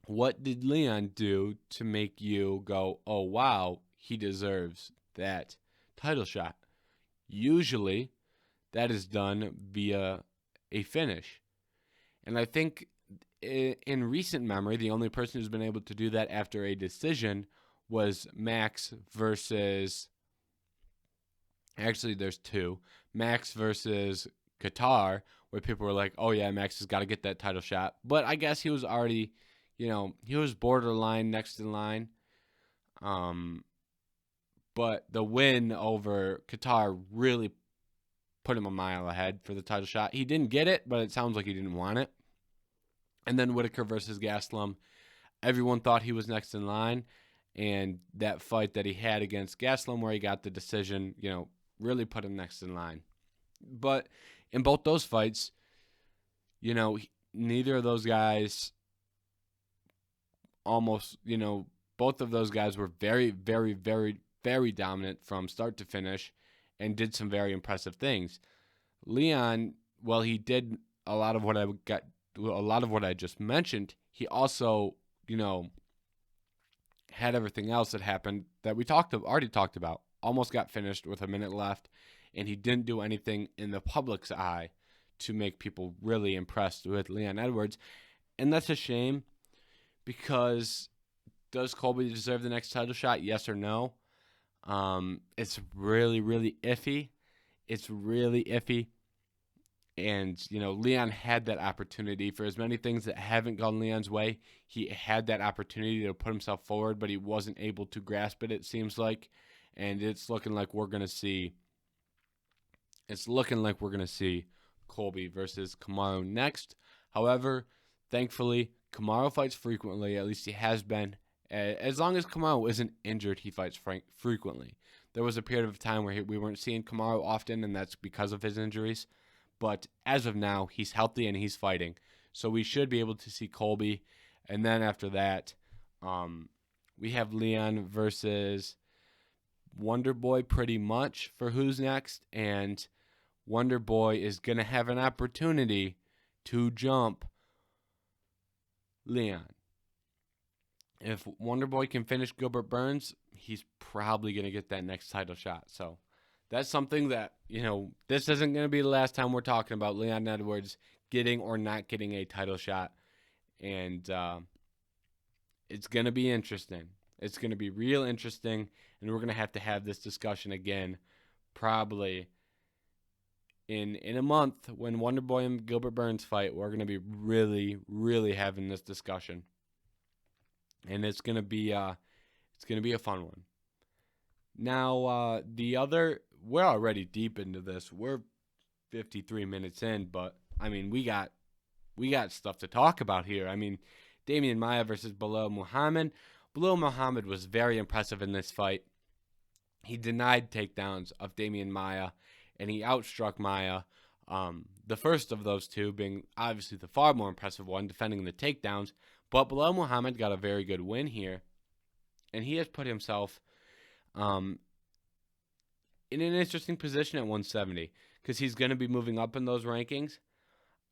what did Leon do to make you go, oh, wow, he deserves that title shot? Usually, that is done via a finish. And I think in recent memory, the only person who's been able to do that after a decision was Max versus... Actually, there's two. Max versus Qatar, where people were like, oh, yeah, Max has got to get that title shot. But I guess he was already, he was borderline next in line. But the win over Qatar really put him a mile ahead for the title shot. He didn't get it, but it sounds like he didn't want it. And then Whittaker versus Gastelum. Everyone thought he was next in line. And that fight that he had against Gastelum where he got the decision, really put him next in line. But in both those fights, neither of those guys almost, both of those guys were very, very, very, very dominant from start to finish and did some very impressive things. Leon, well, he did a lot of what I just mentioned. He also, had everything else that happened that we already talked about. Almost got finished with a minute left, and he didn't do anything in the public's eye to make people really impressed with Leon Edwards. And that's a shame, because does Colby deserve the next title shot, yes or no? It's really, really iffy. It's really iffy. And, Leon had that opportunity. For as many things that haven't gone Leon's way, he had that opportunity to put himself forward, but he wasn't able to grasp it seems like. And it's looking like we're going to see Colby versus Kamaru next. However, thankfully, Kamaru fights frequently. At least he has been. As long as Kamaru isn't injured, he fights frequently. There was a period of time where we weren't seeing Kamaru often, and that's because of his injuries. But as of now, he's healthy and he's fighting. So we should be able to see Colby. And then after that, we have Leon versus Wonder Boy pretty much for who's next. And Wonder Boy is going to have an opportunity to jump Leon. If Wonder Boy can finish Gilbert Burns, he's probably going to get that next title shot. So that's something that, this isn't going to be the last time we're talking about Leon Edwards getting or not getting a title shot. And it's going to be interesting. It's going to be real interesting. And we're going to have this discussion again probably in a month when Wonder Boy and Gilbert Burns fight. We're going to be really, really having this discussion. And it's going to be a fun one. Now, we're already deep into this. We're 53 minutes in, but we got stuff to talk about here. Damian Maia versus Belal Muhammad. Belal Muhammad was very impressive in this fight. He denied takedowns of Damian Maia, and he outstruck Maia. The first of those two being obviously the far more impressive one, defending the takedowns. But Belal Muhammad got a very good win here, and he has put himself in an interesting position at 170 because he's going to be moving up in those rankings.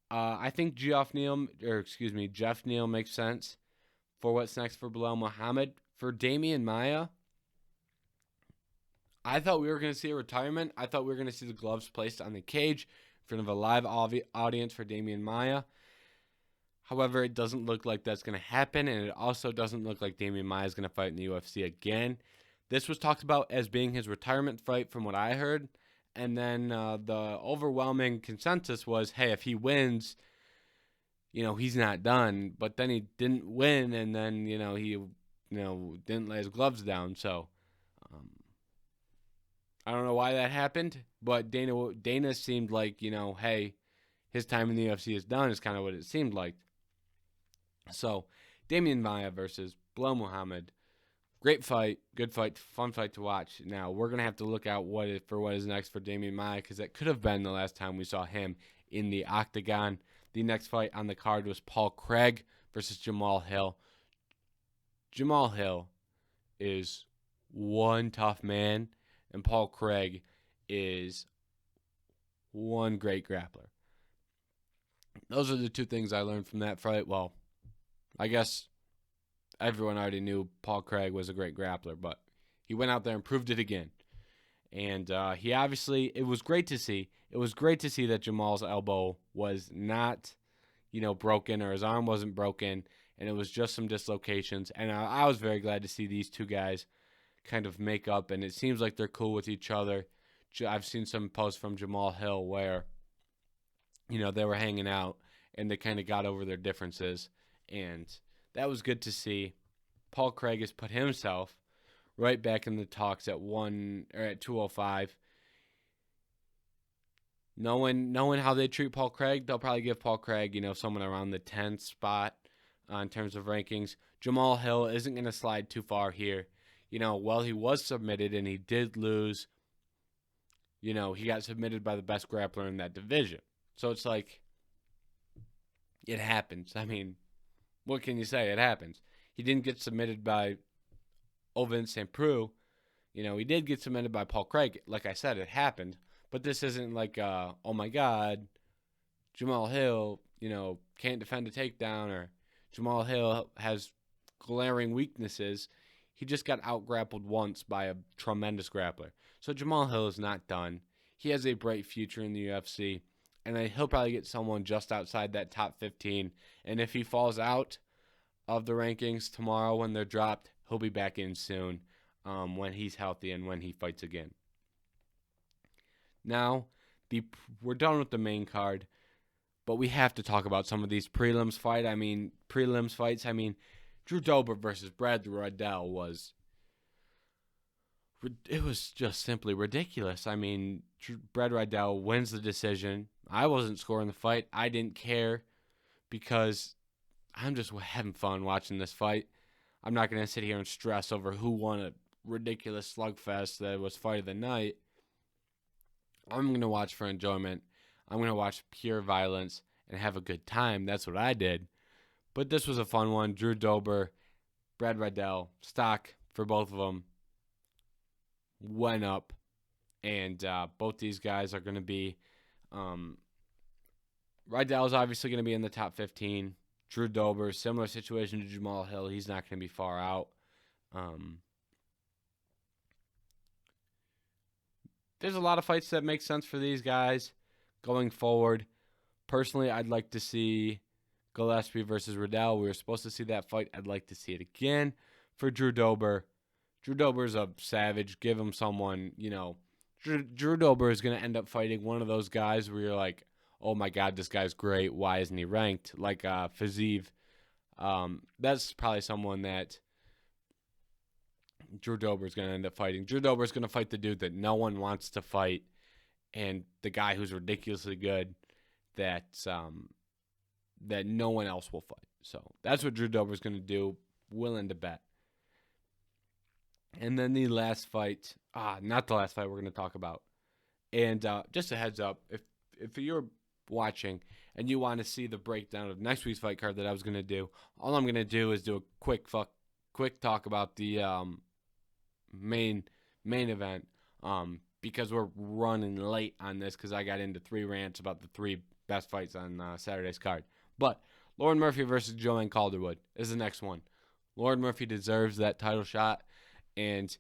I think Jeff Neal makes sense for what's next for Belal Muhammad. For Damian Maia, I thought we were going to see a retirement. I thought we were going to see the gloves placed on the cage in front of a live audience for Damian Maia. However, it doesn't look like that's going to happen, and it also doesn't look like Damian Maia is going to fight in the UFC again. This was talked about as being his retirement fight from what I heard, and then the overwhelming consensus was, hey, if he wins, he's not done. But then he didn't win, and then, he didn't lay his gloves down. So I don't know why that happened, but Dana seemed like, hey, his time in the UFC is done is kind of what it seemed like. So, Damian Maia versus Belal Muhammad. Great fight, good fight, fun fight to watch. Now, we're going to have to look out what is next for Damian Maia because that could have been the last time we saw him in the octagon. The next fight on the card was Paul Craig versus Jamal Hill. Jamal Hill is one tough man, and Paul Craig is one great grappler. those are the two things I learned from that fight. Well, I guess everyone already knew Paul Craig was a great grappler, but he went out there and proved it again. And he obviously, it was great to see. It was great to see that Jamal's elbow was not, broken, or his arm wasn't broken, and it was just some dislocations. And I was very glad to see these two guys kind of make up, and it seems like they're cool with each other. I've seen some posts from Jamal Hill where, they were hanging out and they kind of got over their differences, and that was good to see. Paul Craig has put himself right back in the talks at 205. Knowing how they treat Paul Craig, they'll probably give Paul Craig, someone around the 10th spot in terms of rankings. Jamal Hill isn't going to slide too far here. While he was submitted and he did lose, he got submitted by the best grappler in that division. So it's like, it happens. I mean, what can you say? It happens. He didn't get submitted by Ovin St. Preux. He did get submitted by Paul Craig. Like I said, it happened. But this isn't like, oh my God, Jamal Hill, can't defend a takedown, or Jamal Hill has glaring weaknesses. He just got out-grappled once by a tremendous grappler. So Jamal Hill is not done. He has a bright future in the UFC, and he'll probably get someone just outside that top 15. And if he falls out of the rankings tomorrow when they're dropped, he'll be back in soon when he's healthy and when he fights again. Now, we're done with the main card, but we have to talk about some of these prelims fights. Drew Dober versus Brad Riddell was just simply ridiculous. Brad Riddell wins the decision. I wasn't scoring the fight. I didn't care because I'm just having fun watching this fight. I'm not going to sit here and stress over who won a ridiculous slugfest that was fight of the night. I'm going to watch for enjoyment. I'm going to watch pure violence and have a good time. That's what I did. But this was a fun one. Drew Dober, Brad Riddell, stock for both of them went up. And both these guys are going to be... Riddell's obviously going to be in the top 15. Drew Dober, similar situation to Jamal Hill. He's not going to be far out. There's a lot of fights that make sense for these guys going forward. Personally, I'd like to see Gillespie versus Riddell. We were supposed to see that fight. I'd like to see it again for Drew Dober. Drew Dober's a savage. Give him someone, Drew Dober is going to end up fighting one of those guys where you're like, oh my God, this guy's great. Why isn't he ranked? Like Fiziev. That's probably someone that Drew Dober is going to end up fighting. Drew Dober is going to fight the dude that no one wants to fight, and the guy who's ridiculously good that no one else will fight. So that's what Drew Dober is going to do. Willing to bet. And then the last fight, not the last fight we're going to talk about. And just a heads up, if you're watching and you want to see the breakdown of next week's fight card that I was going to do, all I'm going to do is do a quick talk about the main event because we're running late on this because I got into 3 rants about the 3 best fights on Saturday's card. But Lauren Murphy versus Joanne Calderwood is the next one. Lauren Murphy deserves that title shot. And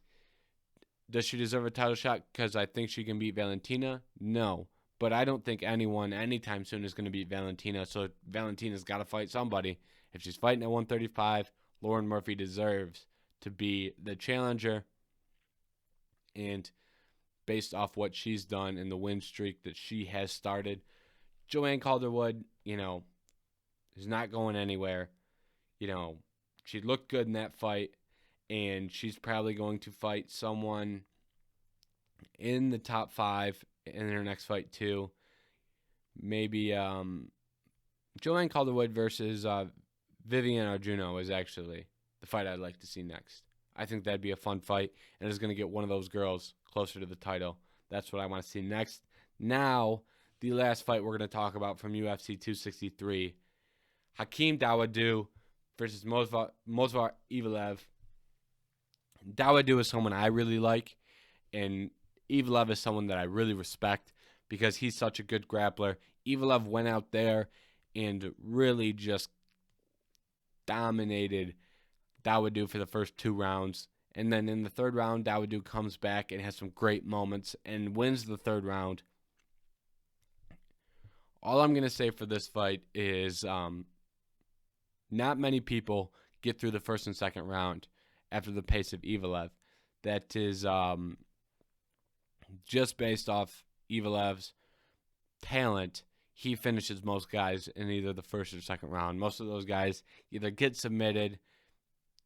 does she deserve a title shot because I think she can beat Valentina? No. But I don't think anyone anytime soon is going to beat Valentina. So Valentina's got to fight somebody. If she's fighting at 135, Lauren Murphy deserves to be the challenger. And based off what she's done and the win streak that she has started, Joanne Calderwood, is not going anywhere. She looked good in that fight. And she's probably going to fight someone in the top 5 in her next fight too. Maybe Joanne Calderwood versus Vivian Arjuno is actually the fight I'd like to see next. I think that'd be a fun fight, and it's going to get one of those girls closer to the title. That's what I want to see next. Now, the last fight we're going to talk about from UFC 263, Hakeem Dawodu versus Movsar Evloev. Dawodu is someone I really like, and Evloev is someone that I really respect because he's such a good grappler. Evloev went out there and really just dominated Dawodu for the first 2 rounds. And then in the third round, Dawodu comes back and has some great moments and wins the third round. All I'm going to say for this fight is not many people get through the first and second round after the pace of Evelev. That is just based off Evelev's talent. He finishes most guys in either the first or second round. Most of those guys either get submitted,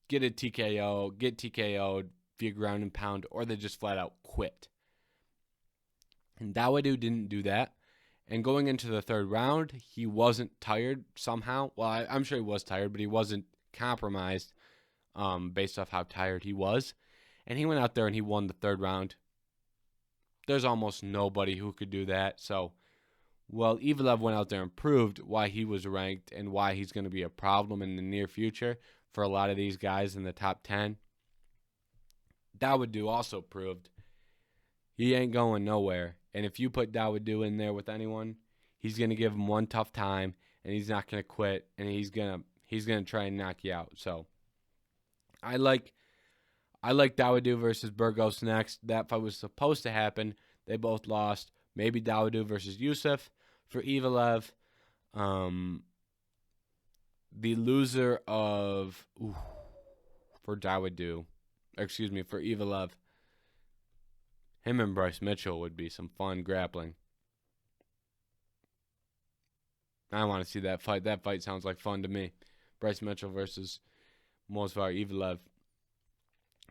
get a TKO, get TKO'd via ground and pound, or they just flat out quit. And Dawodu didn't do that. And going into the third round, he wasn't tired somehow. Well, I'm sure he was tired, but he wasn't compromised based off how tired he was. And he went out there and he won the third round. There's almost nobody who could do that. So, well, Evelev went out there and proved why he was ranked and why he's going to be a problem in the near future for a lot of these guys in the top 10. Dawodu also proved he ain't going nowhere. And if you put Dawodu in there with anyone, he's going to give him one tough time, and he's not going to quit, and he's going to try and knock you out. So I like Dawodu versus Burgos next. That fight was supposed to happen. They both lost. Maybe Dawodu versus Yusuf for Evelev. The loser of for Evelev. Him and Bryce Mitchell would be some fun grappling. I want to see that fight. That fight sounds like fun to me. Bryce Mitchell versus Movsar Evelev.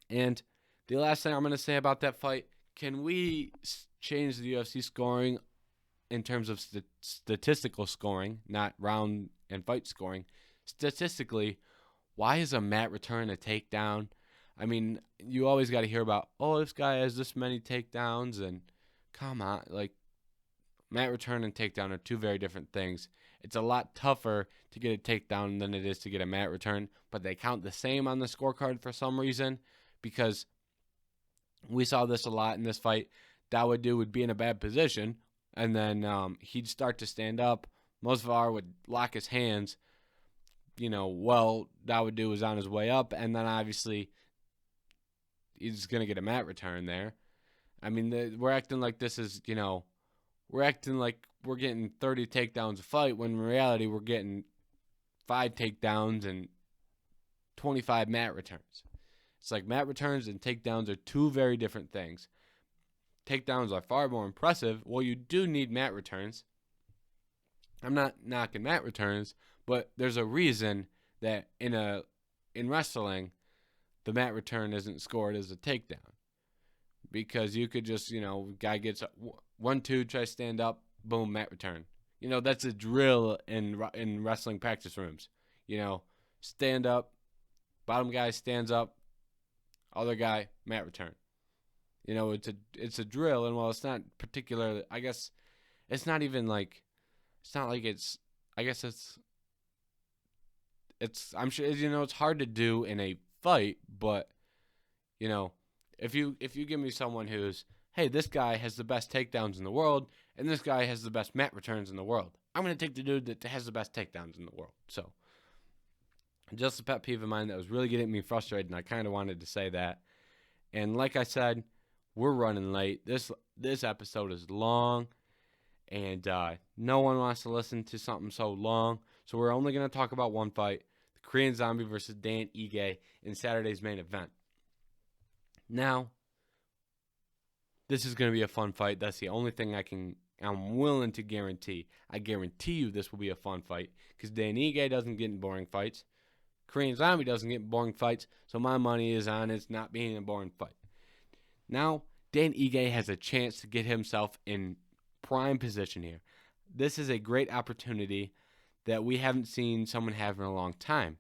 And the last thing I'm going to say about that fight, can we change the UFC scoring in terms of statistical scoring, not round and fight scoring? Statistically, why is a mat return a takedown? I mean, you always got to hear about, this guy has this many takedowns, and come on, like, mat return and takedown are two very different things. It's a lot tougher to get a takedown than it is to get a mat return, but they count the same on the scorecard for some reason, because we saw this a lot in this fight. Dawodu would be in a bad position, and then he'd start to stand up. Movsar would lock his hands, Dawodu was on his way up, and then obviously he's going to get a mat return there. I mean, we're acting like this is, we're acting like we're getting 30 takedowns a fight, when in reality we're getting 5 takedowns and 25 mat returns. It's like mat returns and takedowns are two very different things. Takedowns are far more impressive. Well, you do need mat returns. I'm not knocking mat returns, but there's a reason that in wrestling, the mat return isn't scored as a takedown. Because you could just, guy gets 1-2, try to stand up, boom, mat return. That's a drill in wrestling practice rooms. Stand up, bottom guy stands up, other guy, mat return. It's a drill, and while it's not particularly, I guess, it's not even like, it's not like it's, I guess it's, I'm sure, it's hard to do in a fight, but if you give me someone who's, hey, this guy has the best takedowns in the world and this guy has the best mat returns in the world, I'm going to take the dude that has the best takedowns in the world. So just a pet peeve of mine that was really getting me frustrated, and I kind of wanted to say that. And like I said, we're running late. This episode is long, and no one wants to listen to something so long, so we're only going to talk about one fight: Korean Zombie versus Dan Ige in Saturday's main event. Now, this is going to be a fun fight. That's the only thing I'm willing to guarantee. I guarantee you this will be a fun fight, because Dan Ige doesn't get in boring fights. Korean Zombie doesn't get in boring fights, so my money is on it's not being a boring fight. Now, Dan Ige has a chance to get himself in prime position here. This is a great opportunity that we haven't seen someone have in a long time.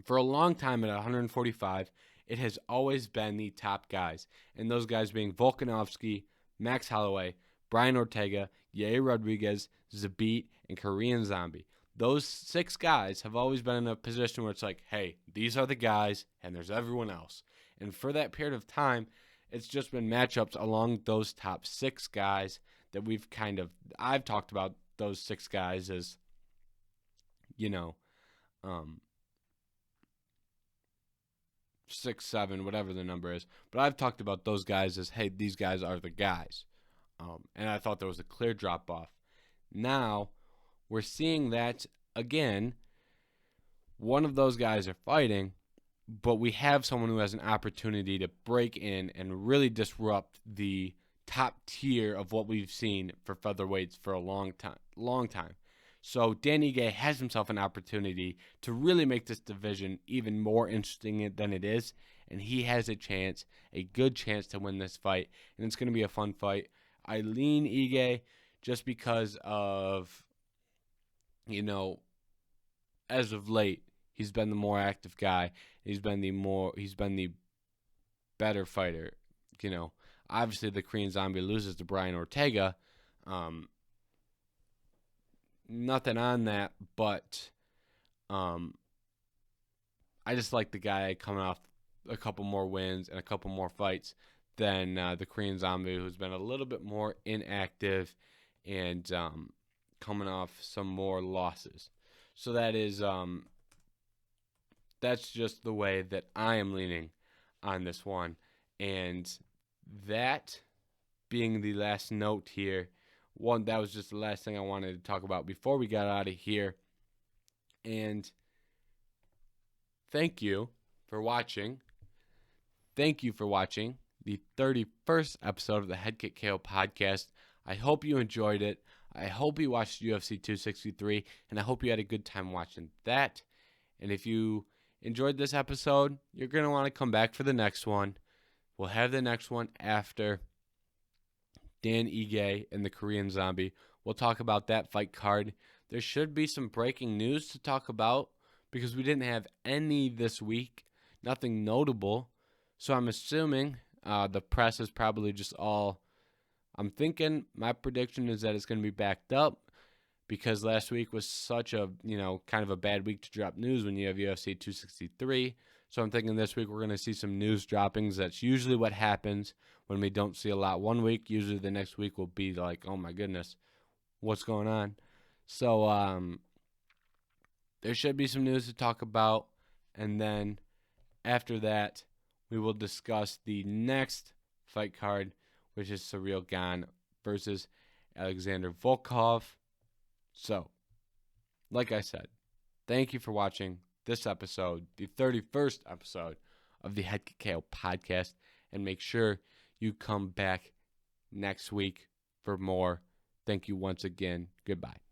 For a long time at 145, it has always been the top guys, and those guys being Volkanovski, Max Holloway, Brian Ortega, Yair Rodriguez, Zabit, and Korean Zombie. Those 6 guys have always been in a position where it's like, hey, these are the guys, and there's everyone else. And for that period of time, it's just been matchups along those top 6 guys that I've talked about those 6 guys as 6, 7, whatever the number is. But I've talked about those guys as, hey, these guys are the guys. And I thought there was a clear drop-off. Now, we're seeing that, again, one of those guys are fighting, but we have someone who has an opportunity to break in and really disrupt the top tier of what we've seen for featherweights for a long time. So Dan Ige has himself an opportunity to really make this division even more interesting than it is, and he has a good chance to win this fight, and it's going to be a fun fight. I lean Ige just because of, as of late, he's been the more active guy. He's been the better fighter. Obviously the Korean Zombie loses to Brian Ortega. Nothing on that, but I just like the guy coming off a couple more wins and a couple more fights than the Korean Zombie, who's been a little bit more inactive and coming off some more losses. So that's just the way that I am leaning on this one. And that being the last note here, that was just the last thing I wanted to talk about before we got out of here. And thank you for watching. Thank you for watching the 31st episode of the Head Kick KO podcast. I hope you enjoyed it. I hope you watched UFC 263, and I hope you had a good time watching that. And if you enjoyed this episode, you're going to want to come back for the next one. We'll have the next one after Dan Ige and the Korean Zombie. We'll talk about that fight card. There should be some breaking news to talk about because we didn't have any this week. Nothing notable. So I'm assuming the press is probably just all... I'm thinking my prediction is that it's going to be backed up because last week was such a, kind of a bad week to drop news when you have UFC 263. So I'm thinking this week we're going to see some news droppings. That's usually what happens when we don't see a lot one week. Usually the next week will be like, oh my goodness, what's going on? So there should be some news to talk about. And then after that, we will discuss the next fight card, which is Ciryl Gane versus Alexander Volkov. So, like I said, thank you for watching this episode, the 31st episode of the Head Kick KO podcast, and make sure you come back next week for more. Thank you once again. Goodbye.